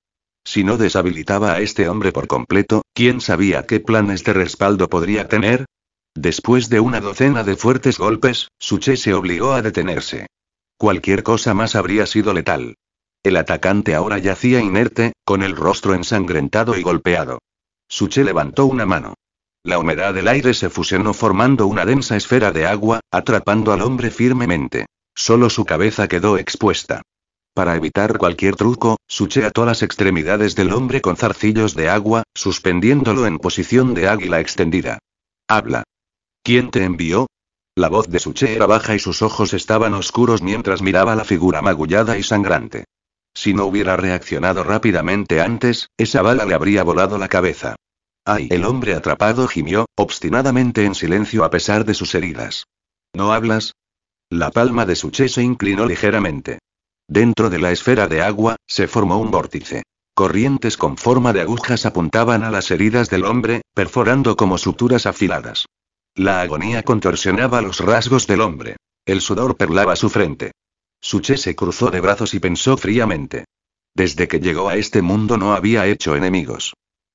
Si no deshabilitaba a este hombre por completo, ¿quién sabía qué planes de respaldo podría tener? Después de una docena de fuertes golpes, Suche se obligó a detenerse. Cualquier cosa más habría sido letal. El atacante ahora yacía inerte, con el rostro ensangrentado y golpeado. Suche levantó una mano. La humedad del aire se fusionó formando una densa esfera de agua, atrapando al hombre firmemente. Solo su cabeza quedó expuesta. Para evitar cualquier truco, Suche ató las extremidades del hombre con zarcillos de agua, suspendiéndolo en posición de águila extendida. Habla. ¿Quién te envió? La voz de Suche era baja y sus ojos estaban oscuros mientras miraba la figura magullada y sangrante. Si no hubiera reaccionado rápidamente antes, esa bala le habría volado la cabeza. ¡Ay! El hombre atrapado gimió, obstinadamente en silencio a pesar de sus heridas. ¿No hablas? La palma de Suche se inclinó ligeramente. Dentro de la esfera de agua, se formó un vórtice. Corrientes con forma de agujas apuntaban a las heridas del hombre, perforando como suturas afiladas. La agonía contorsionaba los rasgos del hombre. El sudor perlaba su frente. Suche se cruzó de brazos y pensó fríamente. Desde que llegó a este mundo no había hecho enemigos.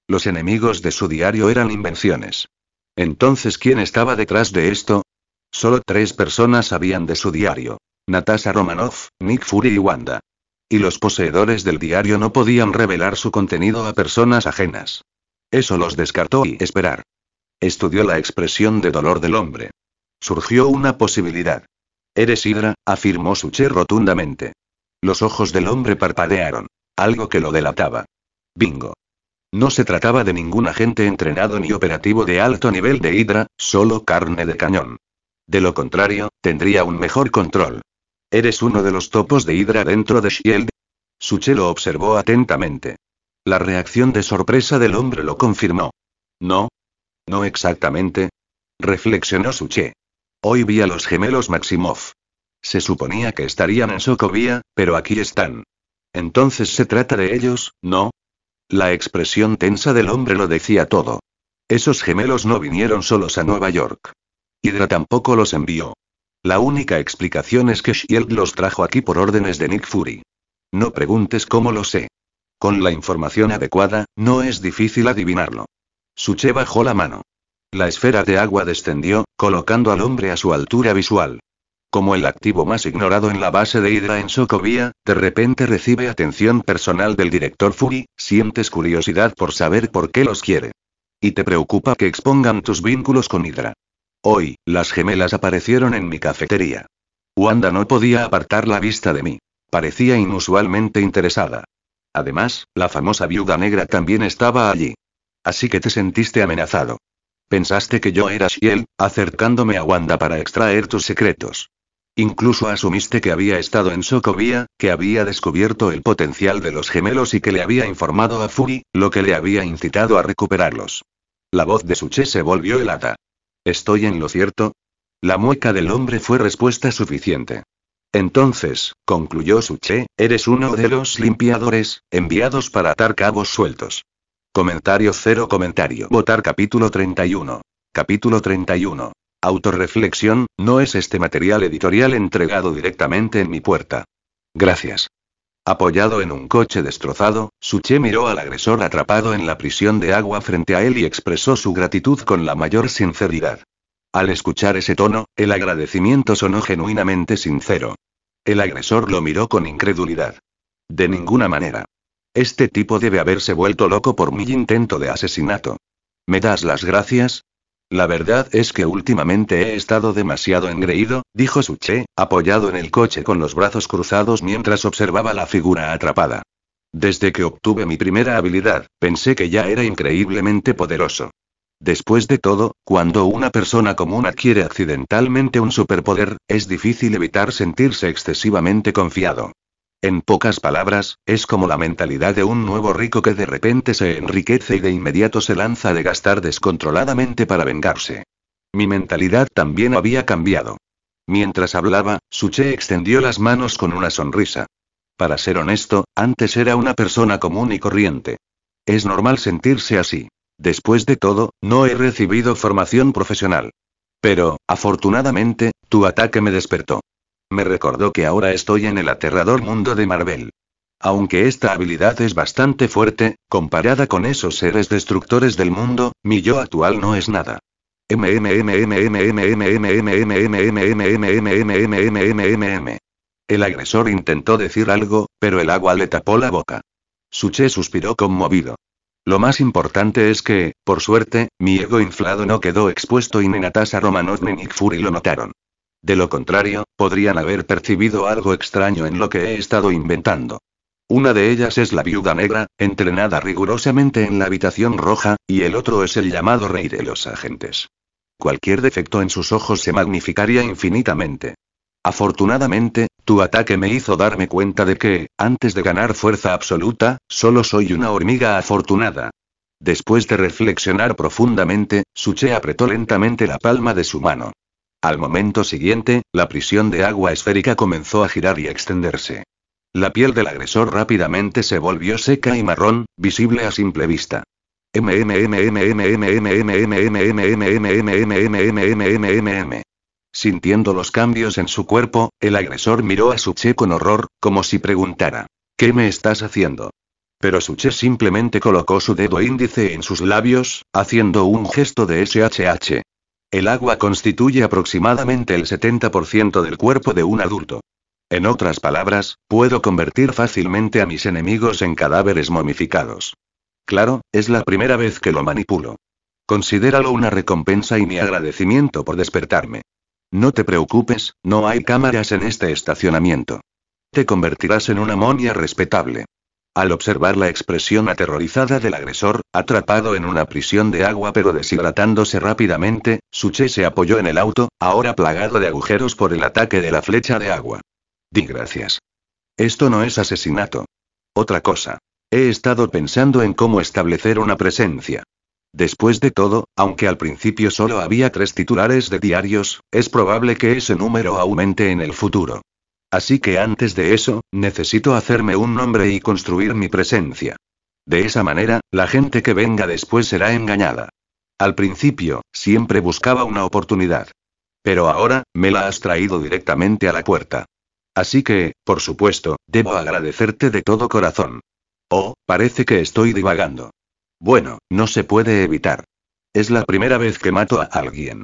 Los enemigos de su diario eran invenciones. Entonces, ¿quién estaba detrás de esto? Solo 3 personas sabían de su diario. Natasha Romanoff, Nick Fury y Wanda. Y los poseedores del diario no podían revelar su contenido a personas ajenas. Eso los descartó y esperar. Estudió la expresión de dolor del hombre. Surgió una posibilidad. Eres Hydra, afirmó Suche rotundamente. Los ojos del hombre parpadearon. Algo que lo delataba. Bingo. No se trataba de ningún agente entrenado ni operativo de alto nivel de Hydra, solo carne de cañón. De lo contrario, tendría un mejor control. ¿Eres uno de los topos de Hydra dentro de S.H.I.E.L.D.? Suche lo observó atentamente. La reacción de sorpresa del hombre lo confirmó. No. No exactamente. Reflexionó Suche. Hoy vi a los gemelos Maximoff. Se suponía que estarían en Sokovia, pero aquí están. Entonces se trata de ellos, ¿no? La expresión tensa del hombre lo decía todo. Esos gemelos no vinieron solos a Nueva York. Hydra tampoco los envió. La única explicación es que S.H.I.E.L.D. los trajo aquí por órdenes de Nick Fury. No preguntes cómo lo sé. Con la información adecuada, no es difícil adivinarlo. Suche bajó la mano. La esfera de agua descendió, colocando al hombre a su altura visual. Como el activo más ignorado en la base de Hydra en Sokovia, de repente recibe atención personal del director Fury, sientes curiosidad por saber por qué los quiere. Y te preocupa que expongan tus vínculos con Hydra. Hoy, las gemelas aparecieron en mi cafetería. Wanda no podía apartar la vista de mí. Parecía inusualmente interesada. Además, la famosa viuda negra también estaba allí. Así que te sentiste amenazado. Pensaste que yo era Shiel, acercándome a Wanda para extraer tus secretos. Incluso asumiste que había estado en Sokovia, que había descubierto el potencial de los gemelos y que le había informado a Fury, lo que le había incitado a recuperarlos. La voz de Suche se volvió helada. ¿Estoy en lo cierto? La mueca del hombre fue respuesta suficiente. Entonces, concluyó Suche, eres uno de los limpiadores, enviados para atar cabos sueltos. Comentario cero comentario. Votar capítulo 31. Capítulo 31. Autorreflexión, no es este material editorial entregado directamente en mi puerta. Gracias. Apoyado en un coche destrozado, Suche miró al agresor atrapado en la prisión de agua frente a él y expresó su gratitud con la mayor sinceridad. Al escuchar ese tono, el agradecimiento sonó genuinamente sincero. El agresor lo miró con incredulidad. De ninguna manera. Este tipo debe haberse vuelto loco por mi intento de asesinato. ¿Me das las gracias? La verdad es que últimamente he estado demasiado engreído, dijo Suche, apoyado en el coche con los brazos cruzados mientras observaba la figura atrapada. Desde que obtuve mi primera habilidad, pensé que ya era increíblemente poderoso. Después de todo, cuando una persona común adquiere accidentalmente un superpoder, es difícil evitar sentirse excesivamente confiado. En pocas palabras, es como la mentalidad de un nuevo rico que de repente se enriquece y de inmediato se lanza de gastar descontroladamente para vengarse. Mi mentalidad también había cambiado. Mientras hablaba, Suche extendió las manos con una sonrisa. Para ser honesto, antes era una persona común y corriente. Es normal sentirse así. Después de todo, no he recibido formación profesional. Pero, afortunadamente, tu ataque me despertó. Me recordó que ahora estoy en el aterrador mundo de Marvel. Aunque esta habilidad es bastante fuerte, comparada con esos seres destructores del mundo, mi yo actual no es nada. El agresor intentó decir algo, pero el agua le tapó la boca. Suche suspiró conmovido. Lo más importante es que, por suerte, mi ego inflado no quedó expuesto y ni Natasha Romanoff ni Nick Fury lo notaron. De lo contrario, podrían haber percibido algo extraño en lo que he estado inventando. Una de ellas es la Viuda Negra, entrenada rigurosamente en la habitación roja, y el otro es el llamado Rey de los Agentes. Cualquier defecto en sus ojos se magnificaría infinitamente. Afortunadamente, tu ataque me hizo darme cuenta de que, antes de ganar fuerza absoluta, solo soy una hormiga afortunada. Después de reflexionar profundamente, Suche apretó lentamente la palma de su mano. Al momento siguiente, la prisión de agua esférica comenzó a girar y extenderse. La piel del agresor rápidamente se volvió seca y marrón, visible a simple vista. Sintiendo los cambios en su cuerpo, el agresor miró a Suche con horror, como si preguntara: ¿qué me estás haciendo? Pero Suche simplemente colocó su dedo índice en sus labios, haciendo un gesto de SHH. El agua constituye aproximadamente el 70% del cuerpo de un adulto. En otras palabras, puedo convertir fácilmente a mis enemigos en cadáveres momificados. Claro, es la primera vez que lo manipulo. Considéralo una recompensa y mi agradecimiento por despertarme. No te preocupes, no hay cámaras en este estacionamiento. Te convertirás en una momia respetable. Al observar la expresión aterrorizada del agresor, atrapado en una prisión de agua pero deshidratándose rápidamente, Suche se apoyó en el auto, ahora plagado de agujeros por el ataque de la flecha de agua. Di gracias. Esto no es asesinato. Otra cosa. He estado pensando en cómo establecer una presencia. Después de todo, aunque al principio solo había 3 titulares de diarios, es probable que ese número aumente en el futuro. Así que antes de eso, necesito hacerme un nombre y construir mi presencia. De esa manera, la gente que venga después será engañada. Al principio, siempre buscaba una oportunidad. Pero ahora, me la has traído directamente a la puerta. Así que, por supuesto, debo agradecerte de todo corazón. Oh, parece que estoy divagando. Bueno, no se puede evitar. Es la primera vez que mato a alguien.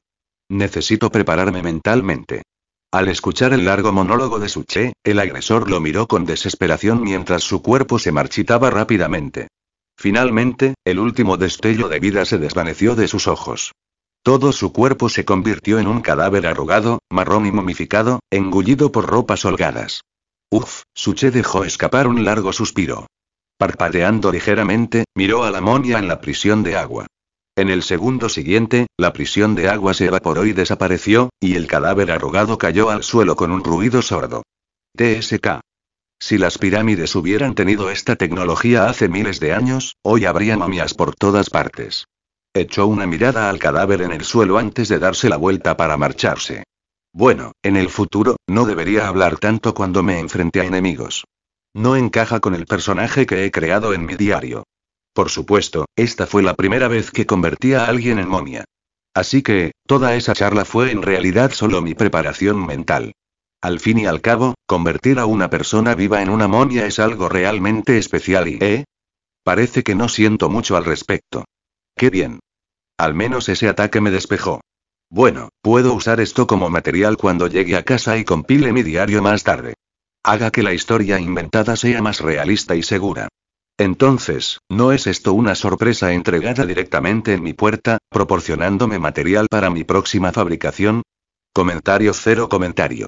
Necesito prepararme mentalmente. Al escuchar el largo monólogo de Suche, el agresor lo miró con desesperación mientras su cuerpo se marchitaba rápidamente. Finalmente, el último destello de vida se desvaneció de sus ojos. Todo su cuerpo se convirtió en un cadáver arrugado, marrón y momificado, engullido por ropas holgadas. Uf, Suche dejó escapar un largo suspiro. Parpadeando ligeramente, miró a la momia en la prisión de agua. En el segundo siguiente, la prisión de agua se evaporó y desapareció, y el cadáver arrugado cayó al suelo con un ruido sordo. TSK. Si las pirámides hubieran tenido esta tecnología hace miles de años, hoy habría momias por todas partes. Echó una mirada al cadáver en el suelo antes de darse la vuelta para marcharse. Bueno, en el futuro, no debería hablar tanto cuando me enfrente a enemigos. No encaja con el personaje que he creado en mi diario. Por supuesto, esta fue la primera vez que convertí a alguien en momia. Así que, toda esa charla fue en realidad solo mi preparación mental. Al fin y al cabo, convertir a una persona viva en una momia es algo realmente especial y, parece que no siento mucho al respecto. ¡Qué bien! Al menos ese ataque me despejó. Bueno, puedo usar esto como material cuando llegue a casa y compile mi diario más tarde. Haga que la historia inventada sea más realista y segura. Entonces, ¿no es esto una sorpresa entregada directamente en mi puerta, proporcionándome material para mi próxima fabricación? Comentario.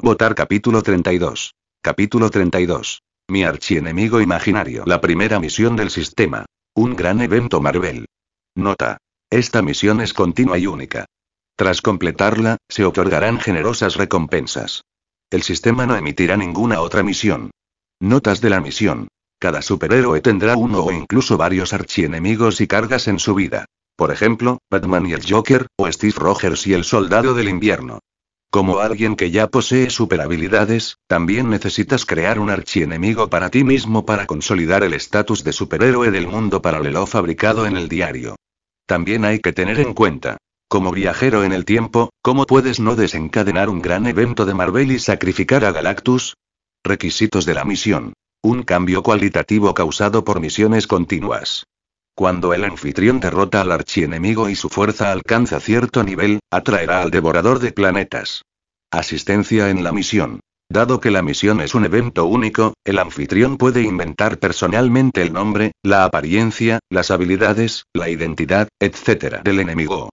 Votar capítulo 32. Capítulo 32. Mi archienemigo imaginario. La primera misión del sistema. Un gran evento Marvel. Nota. Esta misión es continua y única. Tras completarla, se otorgarán generosas recompensas. El sistema no emitirá ninguna otra misión. Notas de la misión. Cada superhéroe tendrá uno o incluso varios archienemigos y cargas en su vida. Por ejemplo, Batman y el Joker, o Steve Rogers y el Soldado del Invierno. Como alguien que ya posee superhabilidades, también necesitas crear un archienemigo para ti mismo para consolidar el estatus de superhéroe del mundo paralelo fabricado en el diario. También hay que tener en cuenta, como viajero en el tiempo, ¿cómo puedes no desencadenar un gran evento de Marvel y sacrificar a Galactus? Requisitos de la misión. Un cambio cualitativo causado por misiones continuas. Cuando el anfitrión derrota al archienemigo y su fuerza alcanza cierto nivel, atraerá al devorador de planetas. Asistencia en la misión. Dado que la misión es un evento único, el anfitrión puede inventar personalmente el nombre, la apariencia, las habilidades, la identidad, etc. del enemigo.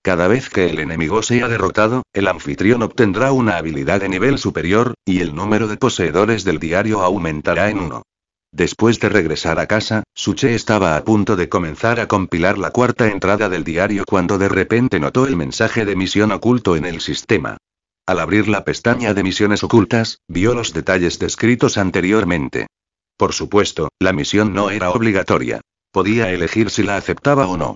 Cada vez que el enemigo sea derrotado, el anfitrión obtendrá una habilidad de nivel superior, y el número de poseedores del diario aumentará en 1. Después de regresar a casa, Suche estaba a punto de comenzar a compilar la cuarta entrada del diario cuando de repente notó el mensaje de misión oculto en el sistema. Al abrir la pestaña de misiones ocultas, vio los detalles descritos anteriormente. Por supuesto, la misión no era obligatoria. Podía elegir si la aceptaba o no.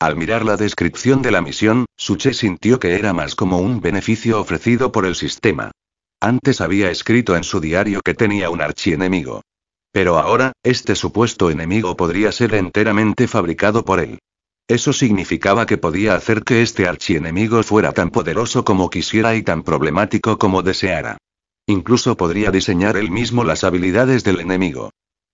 Al mirar la descripción de la misión, Suche sintió que era más como un beneficio ofrecido por el sistema. Antes había escrito en su diario que tenía un archienemigo. Pero ahora, este supuesto enemigo podría ser enteramente fabricado por él. Eso significaba que podía hacer que este archienemigo fuera tan poderoso como quisiera y tan problemático como deseara. Incluso podría diseñar él mismo las habilidades del enemigo.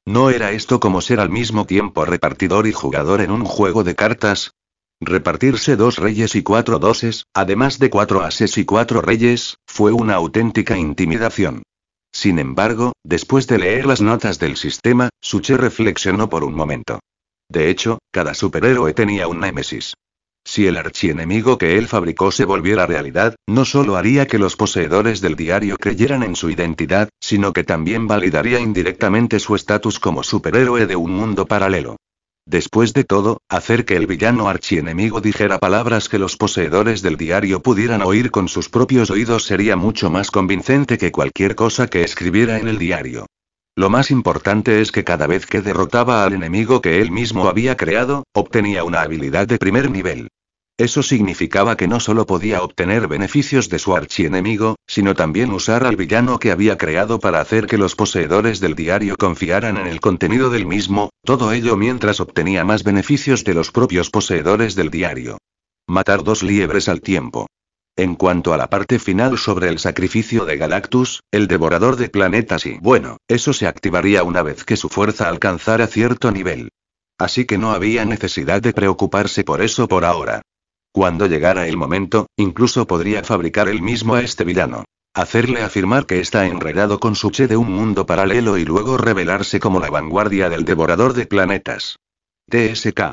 ¿No era esto como ser al mismo tiempo repartidor y jugador en un juego de cartas? Repartirse 2 reyes y 4 doses, además de 4 ases y 4 reyes, fue una auténtica intimidación. Sin embargo, después de leer las notas del sistema, Suche reflexionó por un momento. De hecho, cada superhéroe tenía un némesis. Si el archienemigo que él fabricó se volviera realidad, no solo haría que los poseedores del diario creyeran en su identidad, sino que también validaría indirectamente su estatus como superhéroe de un mundo paralelo. Después de todo, hacer que el villano archienemigo dijera palabras que los poseedores del diario pudieran oír con sus propios oídos sería mucho más convincente que cualquier cosa que escribiera en el diario. Lo más importante es que cada vez que derrotaba al enemigo que él mismo había creado, obtenía una habilidad de primer nivel. Eso significaba que no solo podía obtener beneficios de su archienemigo, sino también usar al villano que había creado para hacer que los poseedores del diario confiaran en el contenido del mismo, todo ello mientras obtenía más beneficios de los propios poseedores del diario. Matar 2 liebres al tiempo. En cuanto a la parte final sobre el sacrificio de Galactus, el devorador de planetas y bueno, eso se activaría una vez que su fuerza alcanzara cierto nivel. Así que no había necesidad de preocuparse por eso por ahora. Cuando llegara el momento, incluso podría fabricar él mismo a este villano. Hacerle afirmar que está enredado con Suche de un mundo paralelo y luego revelarse como la vanguardia del devorador de planetas. TSK.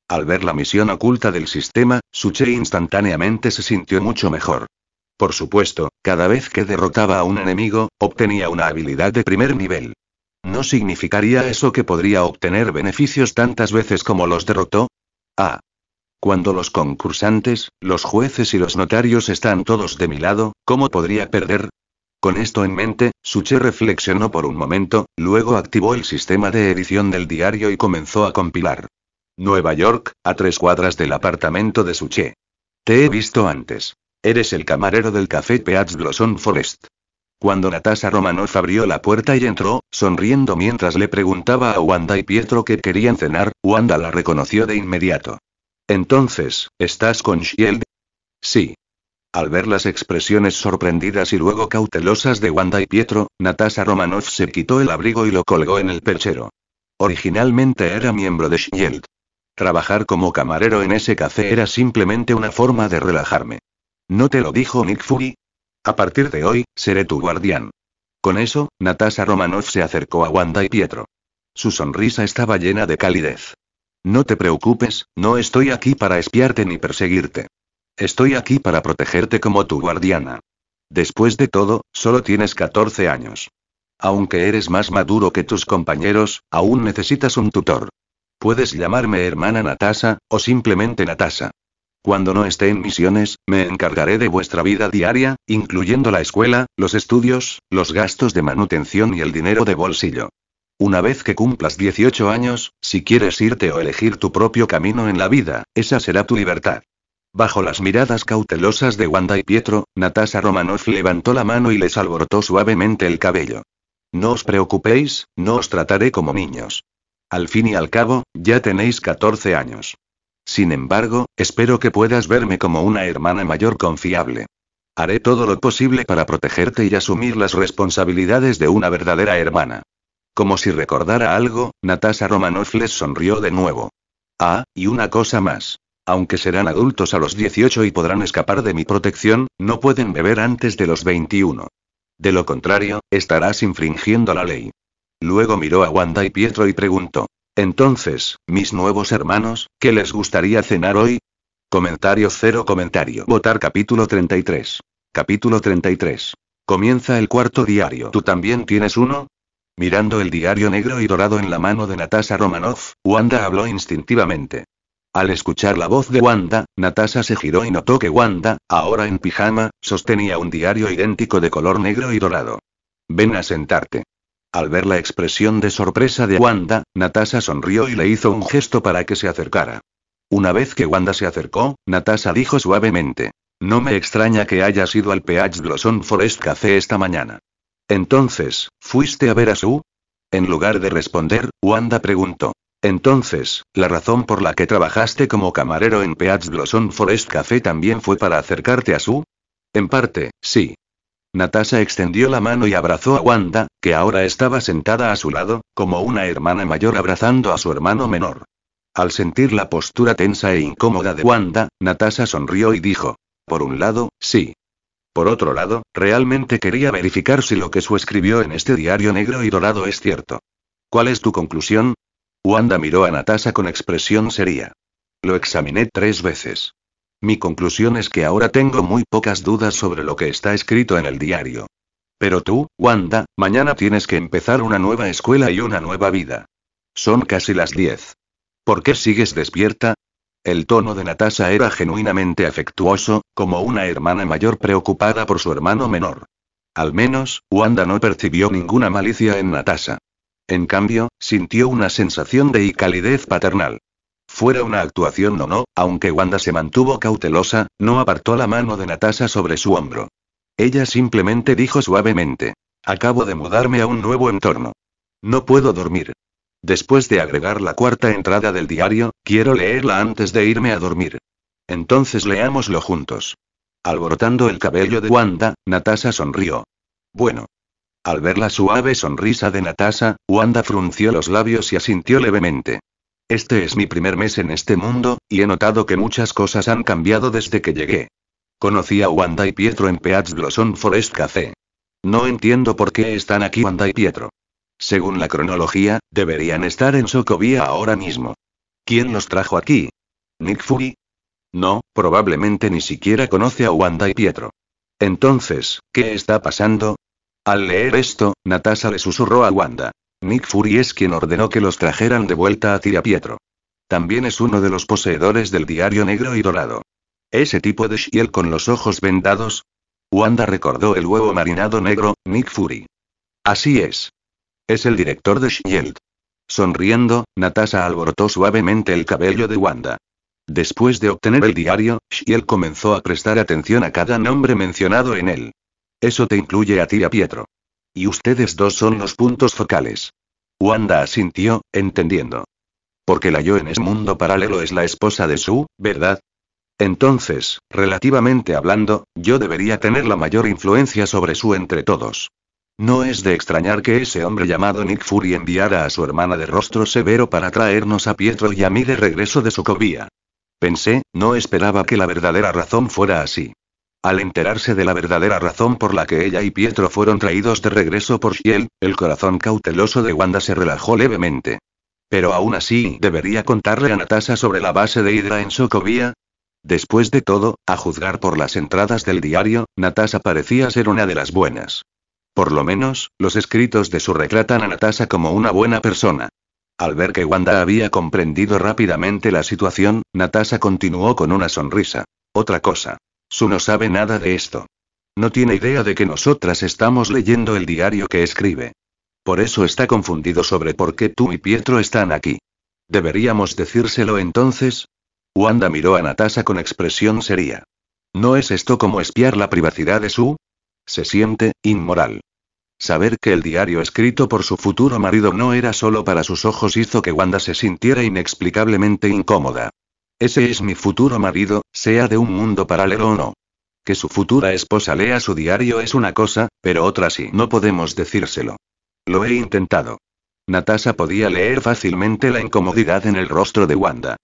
Al ver la misión oculta del sistema, Suche instantáneamente se sintió mucho mejor. Por supuesto, cada vez que derrotaba a un enemigo, obtenía una habilidad de primer nivel. ¿No significaría eso que podría obtener beneficios tantas veces como los derrotó? Cuando los concursantes, los jueces y los notarios están todos de mi lado, ¿cómo podría perder? Con esto en mente, Suche reflexionó por un momento, luego activó el sistema de edición del diario y comenzó a compilar. Nueva York, a 3 cuadras del apartamento de Suche. Te he visto antes. Eres el camarero del café Peach Blossom Forest. Cuando Natasha Romanoff abrió la puerta y entró, sonriendo mientras le preguntaba a Wanda y Pietro que querían cenar, Wanda la reconoció de inmediato. Entonces, ¿estás con Shield? Sí. Al ver las expresiones sorprendidas y luego cautelosas de Wanda y Pietro, Natasha Romanoff se quitó el abrigo y lo colgó en el perchero. Originalmente era miembro de Shield. Trabajar como camarero en ese café era simplemente una forma de relajarme. ¿No te lo dijo Nick Fury? A partir de hoy, seré tu guardián. Con eso, Natasha Romanoff se acercó a Wanda y Pietro. Su sonrisa estaba llena de calidez. No te preocupes, no estoy aquí para espiarte ni perseguirte. Estoy aquí para protegerte como tu guardiana. Después de todo, solo tienes 14 años. Aunque eres más maduro que tus compañeros, aún necesitas un tutor. Puedes llamarme hermana Natasha, o simplemente Natasha. Cuando no esté en misiones, me encargaré de vuestra vida diaria, incluyendo la escuela, los estudios, los gastos de manutención y el dinero de bolsillo. Una vez que cumplas 18 años, si quieres irte o elegir tu propio camino en la vida, esa será tu libertad. Bajo las miradas cautelosas de Wanda y Pietro, Natasha Romanoff levantó la mano y les alborotó suavemente el cabello. No os preocupéis, no os trataré como niños. Al fin y al cabo, ya tenéis 14 años. Sin embargo, espero que puedas verme como una hermana mayor confiable. Haré todo lo posible para protegerte y asumir las responsabilidades de una verdadera hermana. Como si recordara algo, Natasha Romanoff les sonrió de nuevo. Ah, y una cosa más. Aunque serán adultos a los 18 y podrán escapar de mi protección, no pueden beber antes de los 21. De lo contrario, estarás infringiendo la ley. Luego miró a Wanda y Pietro y preguntó. Entonces, mis nuevos hermanos, ¿qué les gustaría cenar hoy? Comentario. Votar capítulo 33. Capítulo 33. Comienza el cuarto diario. ¿Tú también tienes uno? Mirando el diario negro y dorado en la mano de Natasha Romanoff, Wanda habló instintivamente. Al escuchar la voz de Wanda, Natasha se giró y notó que Wanda, ahora en pijama, sostenía un diario idéntico de color negro y dorado. Ven a sentarte. Al ver la expresión de sorpresa de Wanda, Natasha sonrió y le hizo un gesto para que se acercara. Una vez que Wanda se acercó, Natasha dijo suavemente. No me extraña que hayas ido al Peach Blossom Forest Café esta mañana. Entonces, ¿fuiste a ver a Sue? En lugar de responder, Wanda preguntó. Entonces, ¿la razón por la que trabajaste como camarero en Peach Blossom Forest Café también fue para acercarte a Sue? En parte, sí. Natasha extendió la mano y abrazó a Wanda, que ahora estaba sentada a su lado, como una hermana mayor abrazando a su hermano menor. Al sentir la postura tensa e incómoda de Wanda, Natasha sonrió y dijo. Por un lado, sí. Por otro lado, realmente quería verificar si lo que Sue escribió en este diario negro y dorado es cierto. ¿Cuál es tu conclusión? Wanda miró a Natasha con expresión seria. Lo examiné 3 veces. Mi conclusión es que ahora tengo muy pocas dudas sobre lo que está escrito en el diario. Pero tú, Wanda, mañana tienes que empezar una nueva escuela y una nueva vida. Son casi las 10. ¿Por qué sigues despierta? El tono de Natasha era genuinamente afectuoso, como una hermana mayor preocupada por su hermano menor. Al menos, Wanda no percibió ninguna malicia en Natasha. En cambio, sintió una sensación de calidez paternal. Fuera una actuación o no, aunque Wanda se mantuvo cautelosa, no apartó la mano de Natasha sobre su hombro. Ella simplemente dijo suavemente. Acabo de mudarme a un nuevo entorno. No puedo dormir. Después de agregar la 4ª entrada del diario, quiero leerla antes de irme a dormir. Entonces leámoslo juntos. Alborotando el cabello de Wanda, Natasha sonrió. Bueno. Al ver la suave sonrisa de Natasha, Wanda frunció los labios y asintió levemente. Este es mi primer mes en este mundo, y he notado que muchas cosas han cambiado desde que llegué. Conocí a Wanda y Pietro en Peach Blossom Forest Café. No entiendo por qué están aquí Wanda y Pietro. Según la cronología, deberían estar en Sokovia ahora mismo. ¿Quién los trajo aquí? ¿Nick Fury? No, probablemente ni siquiera conoce a Wanda y Pietro. Entonces, ¿qué está pasando? Al leer esto, Natasha le susurró a Wanda. Nick Fury es quien ordenó que los trajeran de vuelta a ti y a Pietro. También es uno de los poseedores del diario negro y dorado. ¿Ese tipo de Shield con los ojos vendados? Wanda recordó el huevo marinado negro, Nick Fury. Así es. Es el director de Shield. Sonriendo, Natasha alborotó suavemente el cabello de Wanda. Después de obtener el diario, Shield comenzó a prestar atención a cada nombre mencionado en él. Eso te incluye a ti y a Pietro. Y ustedes dos son los puntos focales. Wanda asintió, entendiendo. Porque la yo en ese mundo paralelo es la esposa de Sue, ¿verdad? Entonces, relativamente hablando, yo debería tener la mayor influencia sobre Sue entre todos. No es de extrañar que ese hombre llamado Nick Fury enviara a su hermana de rostro severo para traernos a Pietro y a mí de regreso de Sokovia. Pensé, no esperaba que la verdadera razón fuera así. Al enterarse de la verdadera razón por la que ella y Pietro fueron traídos de regreso por Shield, el corazón cauteloso de Wanda se relajó levemente. Pero aún así, ¿debería contarle a Natasha sobre la base de Hydra en Sokovia? Después de todo, a juzgar por las entradas del diario, Natasha parecía ser una de las buenas. Por lo menos, los escritos de Sue retratan a Natasha como una buena persona. Al ver que Wanda había comprendido rápidamente la situación, Natasha continuó con una sonrisa. Otra cosa. Sue no sabe nada de esto. No tiene idea de que nosotras estamos leyendo el diario que escribe. Por eso está confundido sobre por qué tú y Pietro están aquí. ¿Deberíamos decírselo entonces? Wanda miró a Natasha con expresión seria. ¿No es esto como espiar la privacidad de Sue? Se siente inmoral. Saber que el diario escrito por su futuro marido no era solo para sus ojos hizo que Wanda se sintiera inexplicablemente incómoda. Ese es mi futuro marido, sea de un mundo paralelo o no. Que su futura esposa lea su diario es una cosa, pero otra sí. No podemos decírselo. Lo he intentado. Natasha podía leer fácilmente la incomodidad en el rostro de Wanda.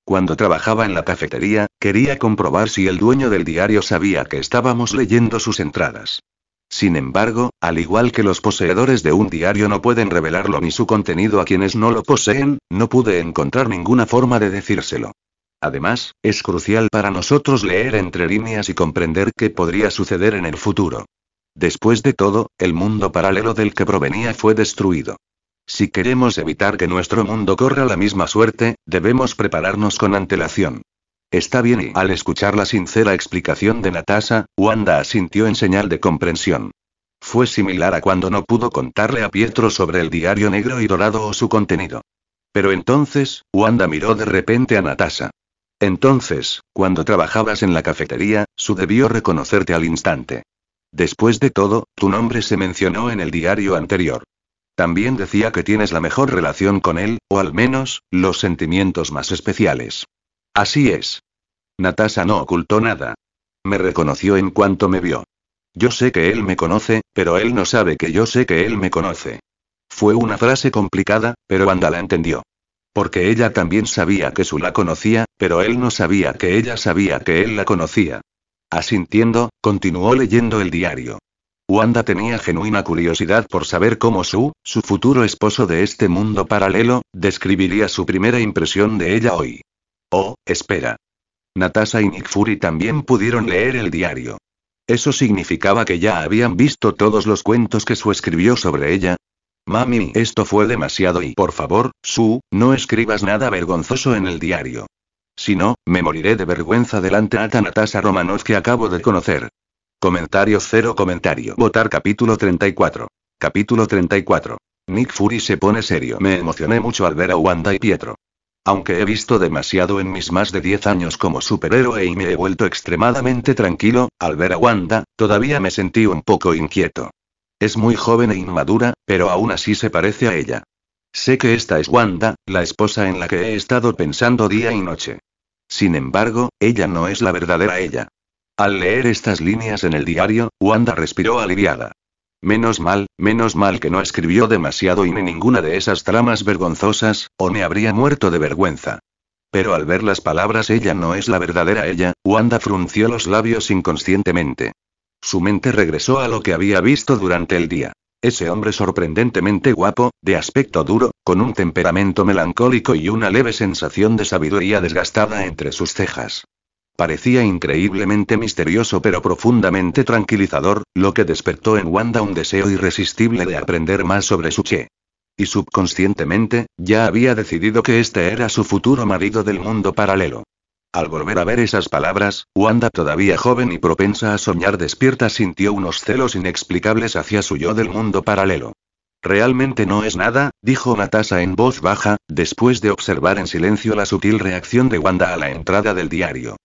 Cuando trabajaba en la cafetería, quería comprobar si el dueño del diario sabía que estábamos leyendo sus entradas. Sin embargo, al igual que los poseedores de un diario no pueden revelarlo ni su contenido a quienes no lo poseen, no pude encontrar ninguna forma de decírselo. Además, es crucial para nosotros leer entre líneas y comprender qué podría suceder en el futuro. Después de todo, el mundo paralelo del que provenía fue destruido. Si queremos evitar que nuestro mundo corra la misma suerte, debemos prepararnos con antelación. Está bien y, al escuchar la sincera explicación de Natasha, Wanda asintió en señal de comprensión. Fue similar a cuando no pudo contarle a Pietro sobre el diario negro y dorado o su contenido. Pero entonces, Wanda miró de repente a Natasha. Entonces, cuando trabajabas en la cafetería, Sue debió reconocerte al instante. Después de todo, tu nombre se mencionó en el diario anterior. También decía que tienes la mejor relación con él, o al menos, los sentimientos más especiales. Así es. Natasha no ocultó nada. Me reconoció en cuanto me vio. Yo sé que él me conoce, pero él no sabe que yo sé que él me conoce. Fue una frase complicada, pero Wanda la entendió. Porque ella también sabía que Sue la conocía, pero él no sabía que ella sabía que él la conocía. Asintiendo, continuó leyendo el diario. Wanda tenía genuina curiosidad por saber cómo Sue, su futuro esposo de este mundo paralelo, describiría su primera impresión de ella hoy. Oh, espera. Natasha y Nick Fury también pudieron leer el diario. ¿Eso significaba que ya habían visto todos los cuentos que Sue escribió sobre ella? Mami, esto fue demasiado y por favor, Sue, no escribas nada vergonzoso en el diario. Si no, me moriré de vergüenza delante de Natasha Romanoff que acabo de conocer. Comentario cero comentario. Votar capítulo 34. Capítulo 34. Nick Fury se pone serio. Me emocioné mucho al ver a Wanda y Pietro. Aunque he visto demasiado en mis más de 10 años como superhéroe y me he vuelto extremadamente tranquilo, al ver a Wanda, todavía me sentí un poco inquieto. Es muy joven e inmadura, pero aún así se parece a ella. Sé que esta es Wanda, la esposa en la que he estado pensando día y noche. Sin embargo, ella no es la verdadera ella. Al leer estas líneas en el diario, Wanda respiró aliviada. Menos mal que no escribió demasiado y ni ninguna de esas tramas vergonzosas, o me habría muerto de vergüenza. Pero al ver las palabras ella no es la verdadera ella, Wanda frunció los labios inconscientemente. Su mente regresó a lo que había visto durante el día. Ese hombre sorprendentemente guapo, de aspecto duro, con un temperamento melancólico y una leve sensación de sabiduría desgastada entre sus cejas. Parecía increíblemente misterioso pero profundamente tranquilizador, lo que despertó en Wanda un deseo irresistible de aprender más sobre su Che. Y subconscientemente, ya había decidido que este era su futuro marido del mundo paralelo. Al volver a ver esas palabras, Wanda, todavía joven y propensa a soñar despierta, sintió unos celos inexplicables hacia su yo del mundo paralelo. Realmente no es nada, dijo Natasha en voz baja, después de observar en silencio la sutil reacción de Wanda a la entrada del diario.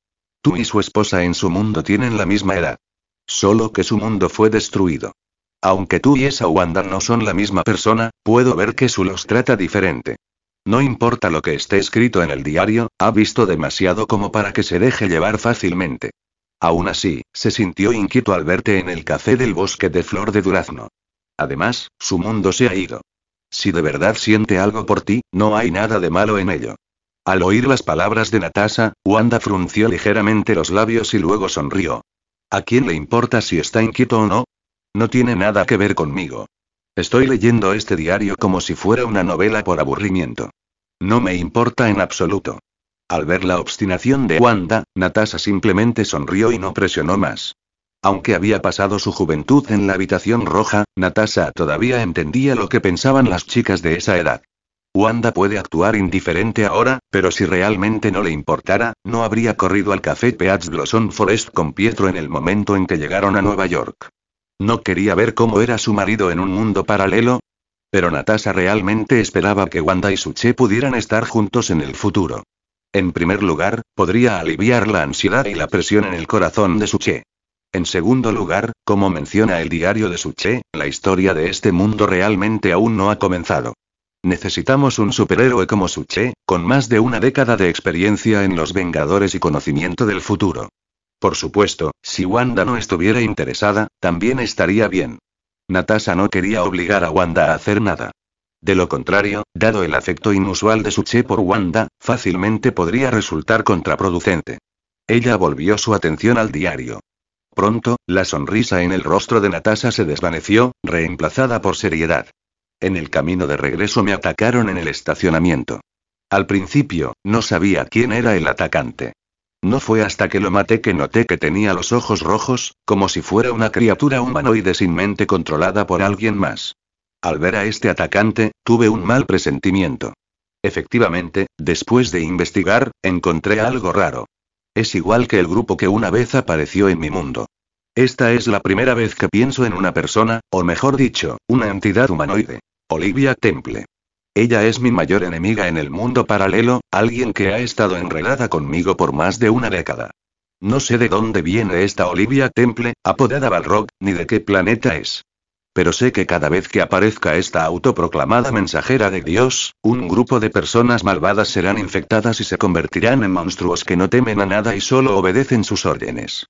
Tú y su esposa en su mundo tienen la misma edad. Solo que su mundo fue destruido. Aunque tú y esa Wanda no son la misma persona, puedo ver que su los trata diferente. No importa lo que esté escrito en el diario, ha visto demasiado como para que se deje llevar fácilmente. Aún así, se sintió inquieto al verte en el café del bosque de Flor de Durazno. Además, su mundo se ha ido. Si de verdad siente algo por ti, no hay nada de malo en ello. Al oír las palabras de Natasha, Wanda frunció ligeramente los labios y luego sonrió. ¿A quién le importa si está inquieto o no? No tiene nada que ver conmigo. Estoy leyendo este diario como si fuera una novela por aburrimiento. No me importa en absoluto. Al ver la obstinación de Wanda, Natasha simplemente sonrió y no presionó más. Aunque había pasado su juventud en la habitación roja, Natasha todavía entendía lo que pensaban las chicas de esa edad. Wanda puede actuar indiferente ahora, pero si realmente no le importara, no habría corrido al café Peach Blossom Forest con Pietro en el momento en que llegaron a Nueva York. ¿No quería ver cómo era su marido en un mundo paralelo? Pero Natasha realmente esperaba que Wanda y Suche pudieran estar juntos en el futuro. En primer lugar, podría aliviar la ansiedad y la presión en el corazón de Suche. En segundo lugar, como menciona el diario de Suche, la historia de este mundo realmente aún no ha comenzado. Necesitamos un superhéroe como Suche, con más de una década de experiencia en los Vengadores y conocimiento del futuro. Por supuesto, si Wanda no estuviera interesada, también estaría bien. Natasha no quería obligar a Wanda a hacer nada. De lo contrario, dado el afecto inusual de Suche por Wanda, fácilmente podría resultar contraproducente. Ella volvió su atención al diario. Pronto, la sonrisa en el rostro de Natasha se desvaneció, reemplazada por seriedad. En el camino de regreso me atacaron en el estacionamiento. Al principio, no sabía quién era el atacante. No fue hasta que lo maté que noté que tenía los ojos rojos, como si fuera una criatura humanoide sin mente controlada por alguien más. Al ver a este atacante, tuve un mal presentimiento. Efectivamente, después de investigar, encontré algo raro. Es igual que el grupo que una vez apareció en mi mundo. Esta es la primera vez que pienso en una persona, o mejor dicho, una entidad humanoide. Olivia Temple. Ella es mi mayor enemiga en el mundo paralelo, alguien que ha estado enredada conmigo por más de una década. No sé de dónde viene esta Olivia Temple, apodada Balrog, ni de qué planeta es. Pero sé que cada vez que aparezca esta autoproclamada mensajera de Dios, un grupo de personas malvadas serán infectadas y se convertirán en monstruos que no temen a nada y solo obedecen sus órdenes.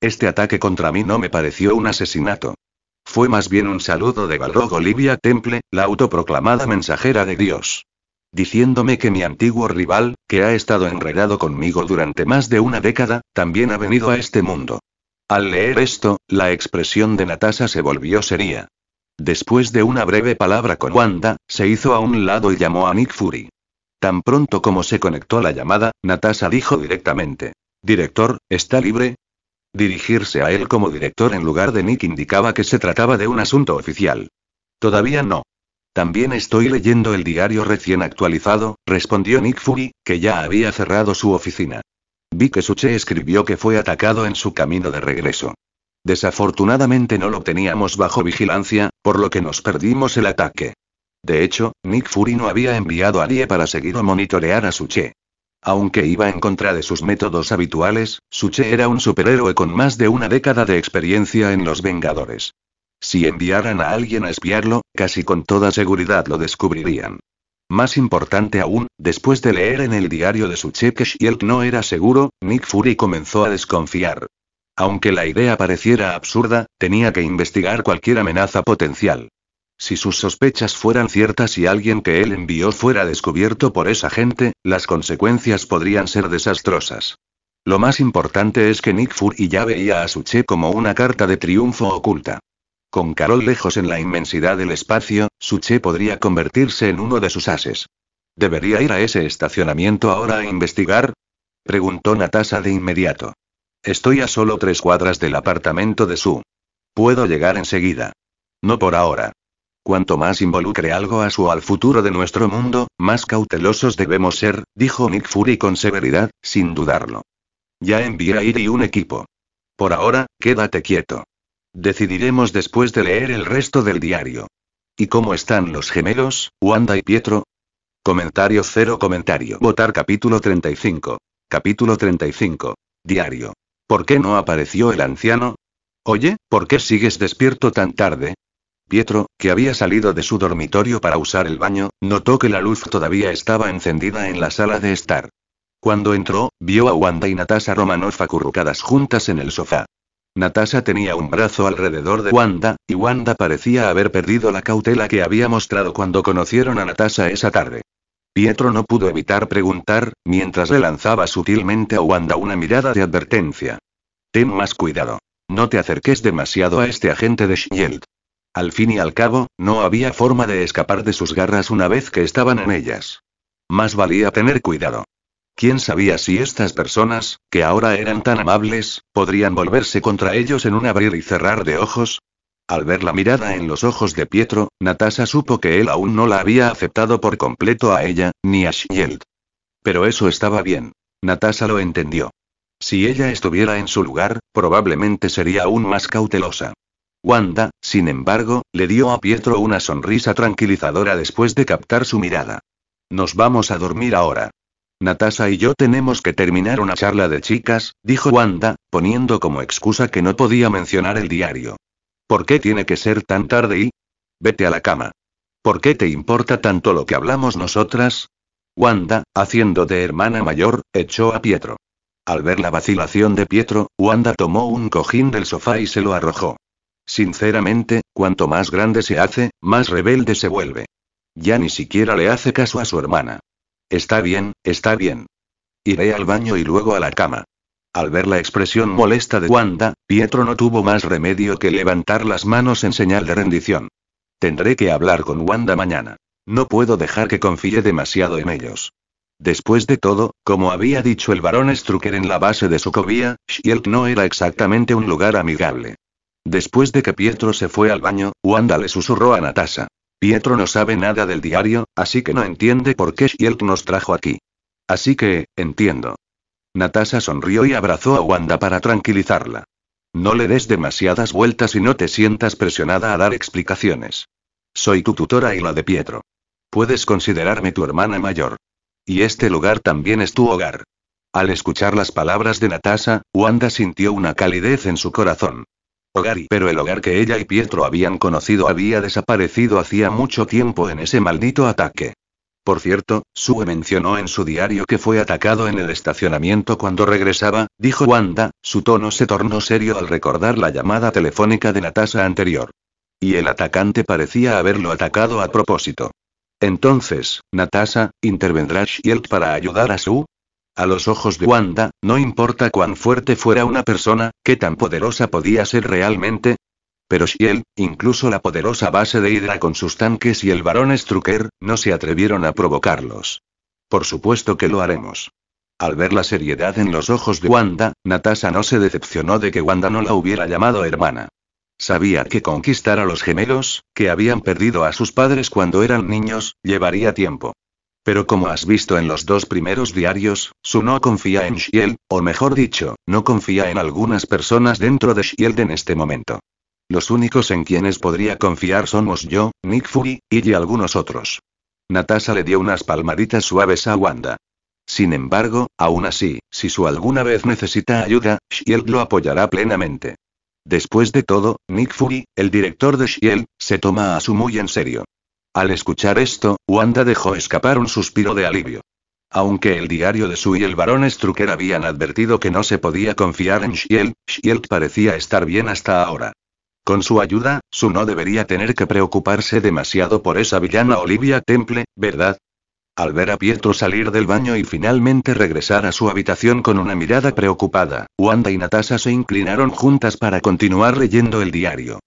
Este ataque contra mí no me pareció un asesinato. Fue más bien un saludo de Balrog Olivia Temple, la autoproclamada mensajera de Dios. Diciéndome que mi antiguo rival, que ha estado enredado conmigo durante más de una década, también ha venido a este mundo. Al leer esto, la expresión de Natasha se volvió seria. Después de una breve palabra con Wanda, se hizo a un lado y llamó a Nick Fury. Tan pronto como se conectó a la llamada, Natasha dijo directamente: «Director, ¿está libre?». Dirigirse a él como director en lugar de Nick indicaba que se trataba de un asunto oficial. «Todavía no. También estoy leyendo el diario recién actualizado», respondió Nick Fury, que ya había cerrado su oficina. «Vi que Suche escribió que fue atacado en su camino de regreso. Desafortunadamente no lo teníamos bajo vigilancia, por lo que nos perdimos el ataque. De hecho, Nick Fury no había enviado a nadie para seguir o monitorear a Suche. Aunque iba en contra de sus métodos habituales, Suche era un superhéroe con más de una década de experiencia en los Vengadores. Si enviaran a alguien a espiarlo, casi con toda seguridad lo descubrirían. Más importante aún, después de leer en el diario de Suche que Shield no era seguro, Nick Fury comenzó a desconfiar. Aunque la idea pareciera absurda, tenía que investigar cualquier amenaza potencial. Si sus sospechas fueran ciertas y alguien que él envió fuera descubierto por esa gente, las consecuencias podrían ser desastrosas. Lo más importante es que Nick Fury ya veía a Suche como una carta de triunfo oculta. Con Carol lejos en la inmensidad del espacio, Suche podría convertirse en uno de sus ases. ¿Debería ir a ese estacionamiento ahora a investigar?, preguntó Natasha de inmediato. Estoy a solo 3 cuadras del apartamento de Sue. Puedo llegar enseguida. No por ahora. Cuanto más involucre algo a su o al futuro de nuestro mundo, más cautelosos debemos ser, dijo Nick Fury con severidad, sin dudarlo. Ya envié a Iri un equipo. Por ahora, quédate quieto. Decidiremos después de leer el resto del diario. ¿Y cómo están los gemelos, Wanda y Pietro? Comentario cero comentario. Votar capítulo 35. Capítulo 35. Diario. ¿Por qué no apareció el anciano? Oye, ¿por qué sigues despierto tan tarde? Pietro, que había salido de su dormitorio para usar el baño, notó que la luz todavía estaba encendida en la sala de estar. Cuando entró, vio a Wanda y Natasha Romanoff acurrucadas juntas en el sofá. Natasha tenía un brazo alrededor de Wanda, y Wanda parecía haber perdido la cautela que había mostrado cuando conocieron a Natasha esa tarde. Pietro no pudo evitar preguntar, mientras le lanzaba sutilmente a Wanda una mirada de advertencia. Ten más cuidado. No te acerques demasiado a este agente de S.H.I.E.L.D. Al fin y al cabo, no había forma de escapar de sus garras una vez que estaban en ellas. Más valía tener cuidado. ¿Quién sabía si estas personas, que ahora eran tan amables, podrían volverse contra ellos en un abrir y cerrar de ojos? Al ver la mirada en los ojos de Pietro, Natasha supo que él aún no la había aceptado por completo a ella, ni a S.H.I.E.L.D. Pero eso estaba bien. Natasha lo entendió. Si ella estuviera en su lugar, probablemente sería aún más cautelosa. Wanda, sin embargo, le dio a Pietro una sonrisa tranquilizadora después de captar su mirada. Nos vamos a dormir ahora. Natasha y yo tenemos que terminar una charla de chicas, dijo Wanda, poniendo como excusa que no podía mencionar el diario. ¿Por qué tiene que ser tan tarde y? Vete a la cama. ¿Por qué te importa tanto lo que hablamos nosotras? Wanda, haciendo de hermana mayor, echó a Pietro. Al ver la vacilación de Pietro, Wanda tomó un cojín del sofá y se lo arrojó. Sinceramente, cuanto más grande se hace, más rebelde se vuelve. Ya ni siquiera le hace caso a su hermana. Está bien, está bien. Iré al baño y luego a la cama. Al ver la expresión molesta de Wanda, Pietro no tuvo más remedio que levantar las manos en señal de rendición. Tendré que hablar con Wanda mañana. No puedo dejar que confíe demasiado en ellos. Después de todo, como había dicho el barón Strucker en la base de Sokovia, S.H.I.E.L.D. no era exactamente un lugar amigable. Después de que Pietro se fue al baño, Wanda le susurró a Natasha. Pietro no sabe nada del diario, así que no entiende por qué S.H.I.E.L.D. nos trajo aquí. Así que, entiendo. Natasha sonrió y abrazó a Wanda para tranquilizarla. No le des demasiadas vueltas y no te sientas presionada a dar explicaciones. Soy tu tutora y la de Pietro. Puedes considerarme tu hermana mayor. Y este lugar también es tu hogar. Al escuchar las palabras de Natasha, Wanda sintió una calidez en su corazón. Hogar pero el hogar que ella y Pietro habían conocido había desaparecido hacía mucho tiempo en ese maldito ataque. Por cierto, Sue mencionó en su diario que fue atacado en el estacionamiento cuando regresaba, dijo Wanda, su tono se tornó serio al recordar la llamada telefónica de Natasha anterior. Y el atacante parecía haberlo atacado a propósito. Entonces, Natasha, ¿intervendrá S.H.I.E.L.D. para ayudar a Sue? A los ojos de Wanda, no importa cuán fuerte fuera una persona, qué tan poderosa podía ser realmente. Pero S.H.I.E.L.D., incluso la poderosa base de Hydra con sus tanques y el barón Strucker, no se atrevieron a provocarlos. Por supuesto que lo haremos. Al ver la seriedad en los ojos de Wanda, Natasha no se decepcionó de que Wanda no la hubiera llamado hermana. Sabía que conquistar a los gemelos, que habían perdido a sus padres cuando eran niños, llevaría tiempo. Pero como has visto en los dos primeros diarios, Sue no confía en S.H.I.E.L.D., o mejor dicho, no confía en algunas personas dentro de S.H.I.E.L.D. en este momento. Los únicos en quienes podría confiar somos yo, Nick Fury, y algunos otros. Natasha le dio unas palmaditas suaves a Wanda. Sin embargo, aún así, si Sue alguna vez necesita ayuda, S.H.I.E.L.D. lo apoyará plenamente. Después de todo, Nick Fury, el director de S.H.I.E.L.D., se toma a Sue muy en serio. Al escuchar esto, Wanda dejó escapar un suspiro de alivio. Aunque el diario de Sue y el barón Strucker habían advertido que no se podía confiar en S.H.I.E.L.D., S.H.I.E.L.D. parecía estar bien hasta ahora. Con su ayuda, Sue no debería tener que preocuparse demasiado por esa villana Olivia Temple, ¿verdad? Al ver a Pietro salir del baño y finalmente regresar a su habitación con una mirada preocupada, Wanda y Natasha se inclinaron juntas para continuar leyendo el diario.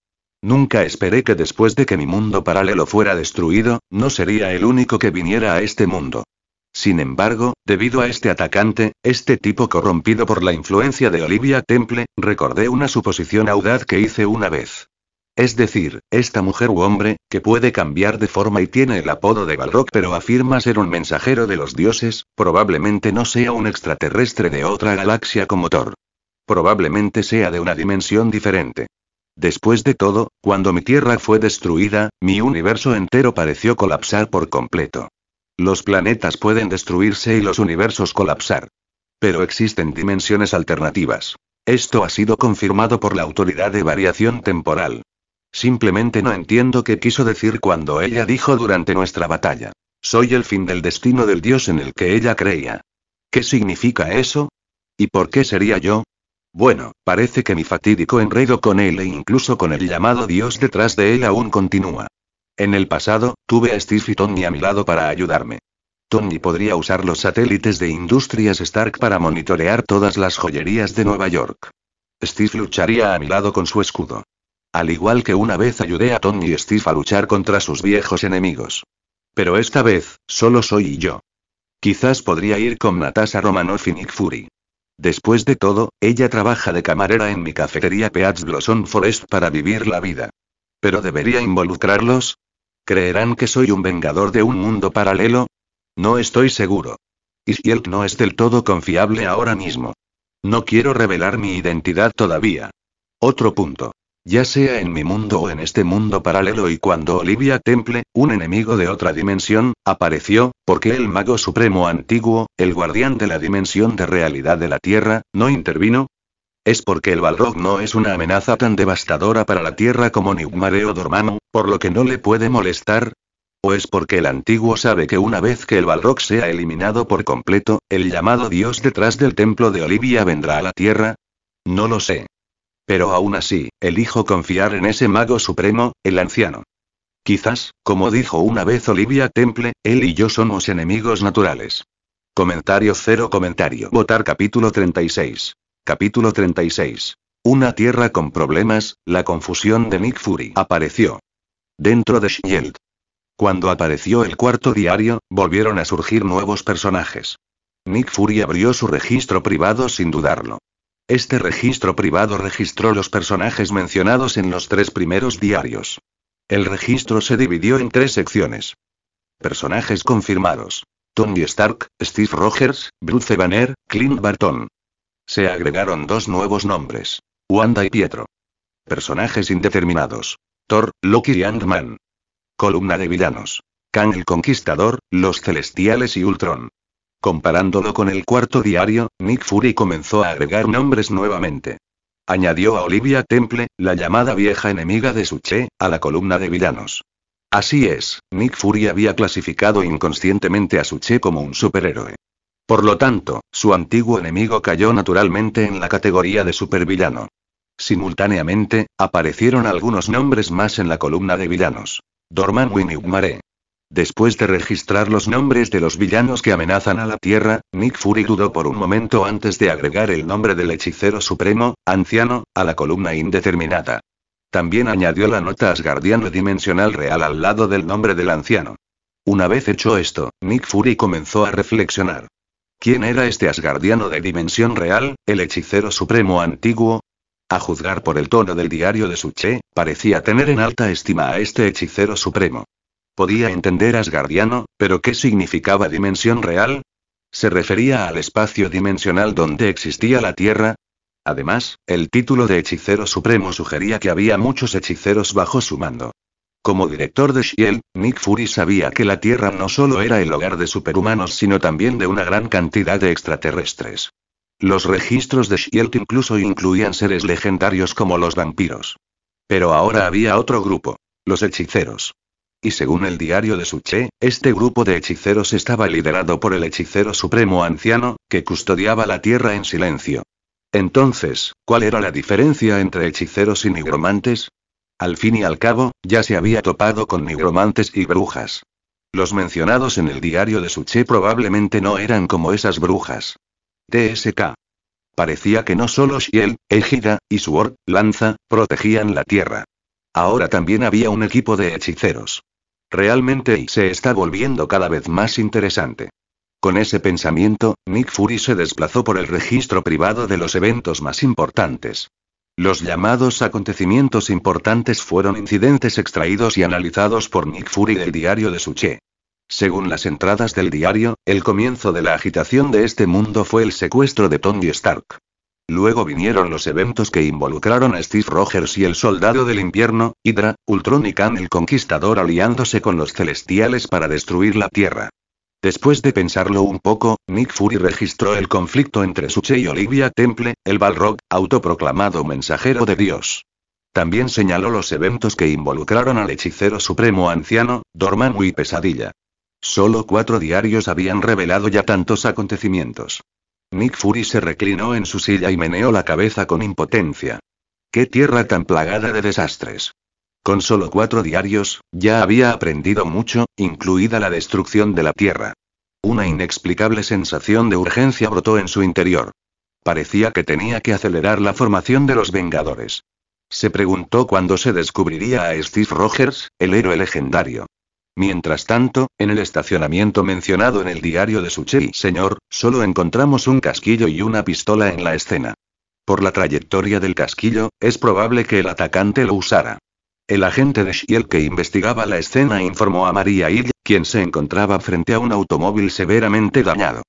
Nunca esperé que después de que mi mundo paralelo fuera destruido, no sería el único que viniera a este mundo. Sin embargo, debido a este atacante, este tipo corrompido por la influencia de Olivia Temple, recordé una suposición audaz que hice una vez. Es decir, esta mujer u hombre, que puede cambiar de forma y tiene el apodo de Balrog pero afirma ser un mensajero de los dioses, probablemente no sea un extraterrestre de otra galaxia como Thor. Probablemente sea de una dimensión diferente. Después de todo, cuando mi Tierra fue destruida, mi universo entero pareció colapsar por completo. Los planetas pueden destruirse y los universos colapsar. Pero existen dimensiones alternativas. Esto ha sido confirmado por la Autoridad de Variación Temporal. Simplemente no entiendo qué quiso decir cuando ella dijo durante nuestra batalla. Soy el fin del destino del dios en el que ella creía. ¿Qué significa eso? ¿Y por qué sería yo? Bueno, parece que mi fatídico enredo con él e incluso con el llamado dios detrás de él aún continúa. En el pasado, tuve a Steve y Tony a mi lado para ayudarme. Tony podría usar los satélites de Industrias Stark para monitorear todas las joyerías de Nueva York. Steve lucharía a mi lado con su escudo. Al igual que una vez ayudé a Tony y Steve a luchar contra sus viejos enemigos. Pero esta vez, solo soy yo. Quizás podría ir con Natasha Romanoff y Nick Fury. Después de todo, ella trabaja de camarera en mi cafetería Peach Blossom Forest para vivir la vida. ¿Pero debería involucrarlos? ¿Creerán que soy un vengador de un mundo paralelo? No estoy seguro. Y Shield no es del todo confiable ahora mismo. No quiero revelar mi identidad todavía. Otro punto. Ya sea en mi mundo o en este mundo paralelo y cuando Olivia Temple, un enemigo de otra dimensión, apareció, ¿por qué el mago supremo antiguo, el guardián de la dimensión de realidad de la Tierra, no intervino? ¿Es porque el Balrog no es una amenaza tan devastadora para la Tierra como Nightmare o Dormammu, por lo que no le puede molestar? ¿O es porque el antiguo sabe que una vez que el Balrog sea eliminado por completo, el llamado dios detrás del templo de Olivia vendrá a la Tierra? No lo sé. Pero aún así, elijo confiar en ese mago supremo, el anciano. Quizás, como dijo una vez Olivia Temple, él y yo somos enemigos naturales. Comentario. Votar capítulo 36. Capítulo 36. Una tierra con problemas, la confusión de Nick Fury apareció. Dentro de Shield. Cuando apareció el cuarto diario, volvieron a surgir nuevos personajes. Nick Fury abrió su registro privado sin dudarlo. Este registro privado registró los personajes mencionados en los 3 primeros diarios. El registro se dividió en 3 secciones. Personajes confirmados. Tony Stark, Steve Rogers, Bruce Banner, Clint Barton. Se agregaron 2 nuevos nombres. Wanda y Pietro. Personajes indeterminados. Thor, Loki y Ant-Man. Columna de villanos. Kang el Conquistador, los Celestiales y Ultron. Comparándolo con el cuarto diario, Nick Fury comenzó a agregar nombres nuevamente. Añadió a Olivia Temple, la llamada vieja enemiga de Suche, a la columna de villanos. Así es, Nick Fury había clasificado inconscientemente a Suche como un superhéroe. Por lo tanto, su antiguo enemigo cayó naturalmente en la categoría de supervillano. Simultáneamente, aparecieron algunos nombres más en la columna de villanos. Dormammu y Nightmare. Después de registrar los nombres de los villanos que amenazan a la Tierra, Nick Fury dudó por un momento antes de agregar el nombre del hechicero supremo, anciano, a la columna indeterminada. También añadió la nota asgardiano dimensional real al lado del nombre del anciano. Una vez hecho esto, Nick Fury comenzó a reflexionar. ¿Quién era este asgardiano de dimensión real, el hechicero supremo antiguo? A juzgar por el tono del diario de Suche, parecía tener en alta estima a este hechicero supremo. Podía entender asgardiano, pero ¿qué significaba dimensión real? ¿Se refería al espacio dimensional donde existía la Tierra? Además, el título de hechicero supremo sugería que había muchos hechiceros bajo su mando. Como director de S.H.I.E.L.D., Nick Fury sabía que la Tierra no solo era el hogar de superhumanos sino también de una gran cantidad de extraterrestres. Los registros de S.H.I.E.L.D. incluso incluían seres legendarios como los vampiros. Pero ahora había otro grupo, los hechiceros. Y según el diario de Suche, este grupo de hechiceros estaba liderado por el hechicero supremo anciano, que custodiaba la Tierra en silencio. Entonces, ¿cuál era la diferencia entre hechiceros y nigromantes? Al fin y al cabo, ya se había topado con nigromantes y brujas. Los mencionados en el diario de Suche probablemente no eran como esas brujas. TSK. Parecía que no solo Shield, Égida, y Sword, Lanza, protegían la Tierra. Ahora también había un equipo de hechiceros. Realmente se está volviendo cada vez más interesante. Con ese pensamiento, Nick Fury se desplazó por el registro privado de los eventos más importantes. Los llamados acontecimientos importantes fueron incidentes extraídos y analizados por Nick Fury del diario de Suche. Según las entradas del diario, el comienzo de la agitación de este mundo fue el secuestro de Tony Stark. Luego vinieron los eventos que involucraron a Steve Rogers y el Soldado del Invierno, Hydra, Ultron y Khan el Conquistador aliándose con los Celestiales para destruir la Tierra. Después de pensarlo un poco, Nick Fury registró el conflicto entre Suche y Olivia Temple, el Balrog, autoproclamado mensajero de Dios. También señaló los eventos que involucraron al hechicero supremo anciano, Dormammu y Pesadilla. Solo 4 diarios habían revelado ya tantos acontecimientos. Nick Fury se reclinó en su silla y meneó la cabeza con impotencia. ¡Qué tierra tan plagada de desastres! Con solo 4 diarios, ya había aprendido mucho, incluida la destrucción de la Tierra. Una inexplicable sensación de urgencia brotó en su interior. Parecía que tenía que acelerar la formación de los Vengadores. Se preguntó cuándo se descubriría a Steve Rogers, el héroe legendario. Mientras tanto, en el estacionamiento mencionado en el diario de Suche, señor, solo encontramos un casquillo y una pistola en la escena. Por la trayectoria del casquillo, es probable que el atacante lo usara. El agente de S.H.I.E.L.D. que investigaba la escena informó a Maria Hill, quien se encontraba frente a un automóvil severamente dañado.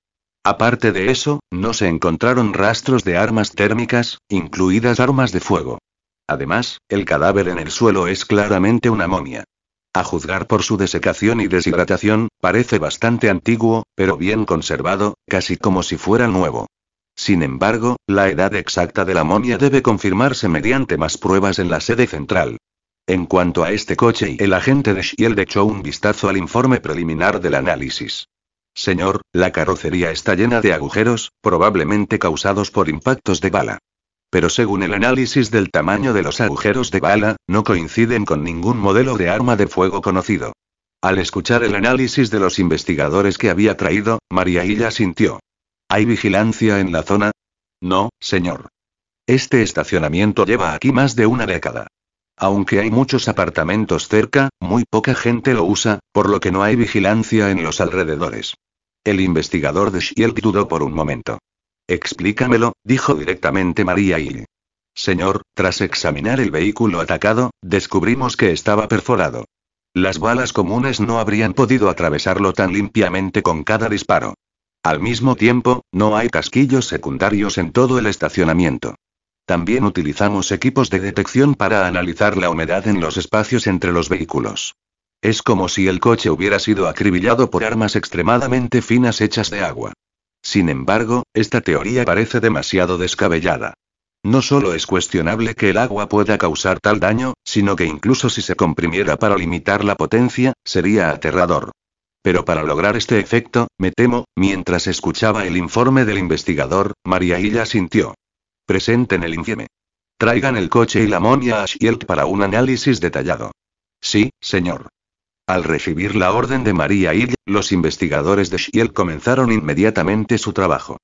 Aparte de eso, no se encontraron rastros de armas térmicas, incluidas armas de fuego. Además, el cadáver en el suelo es claramente una momia. A juzgar por su desecación y deshidratación, parece bastante antiguo, pero bien conservado, casi como si fuera nuevo. Sin embargo, la edad exacta de la momia debe confirmarse mediante más pruebas en la sede central. En cuanto a este coche, el agente de S.H.I.E.L.D. echó un vistazo al informe preliminar del análisis. Señor, la carrocería está llena de agujeros, probablemente causados por impactos de bala. Pero según el análisis del tamaño de los agujeros de bala, no coinciden con ningún modelo de arma de fuego conocido. Al escuchar el análisis de los investigadores que había traído, Maria Hill asintió. ¿Hay vigilancia en la zona? No, señor. Este estacionamiento lleva aquí más de una década. Aunque hay muchos apartamentos cerca, muy poca gente lo usa, por lo que no hay vigilancia en los alrededores. El investigador de S.H.I.E.L.D. dudó por un momento. Explícamelo, dijo directamente Maria Hill. Señor, tras examinar el vehículo atacado, descubrimos que estaba perforado. Las balas comunes no habrían podido atravesarlo tan limpiamente con cada disparo. Al mismo tiempo, no hay casquillos secundarios en todo el estacionamiento. También utilizamos equipos de detección para analizar la humedad en los espacios entre los vehículos. Es como si el coche hubiera sido acribillado por armas extremadamente finas hechas de agua. Sin embargo, esta teoría parece demasiado descabellada. No solo es cuestionable que el agua pueda causar tal daño, sino que incluso si se comprimiera para limitar la potencia, sería aterrador. Pero para lograr este efecto, me temo, mientras escuchaba el informe del investigador, Maria Hill asintió. Presenten el informe. Traigan el coche y la momia a S.H.I.E.L.D. para un análisis detallado. Sí, señor. Al recibir la orden de Maria Hill, los investigadores de S.H.I.E.L.D. comenzaron inmediatamente su trabajo.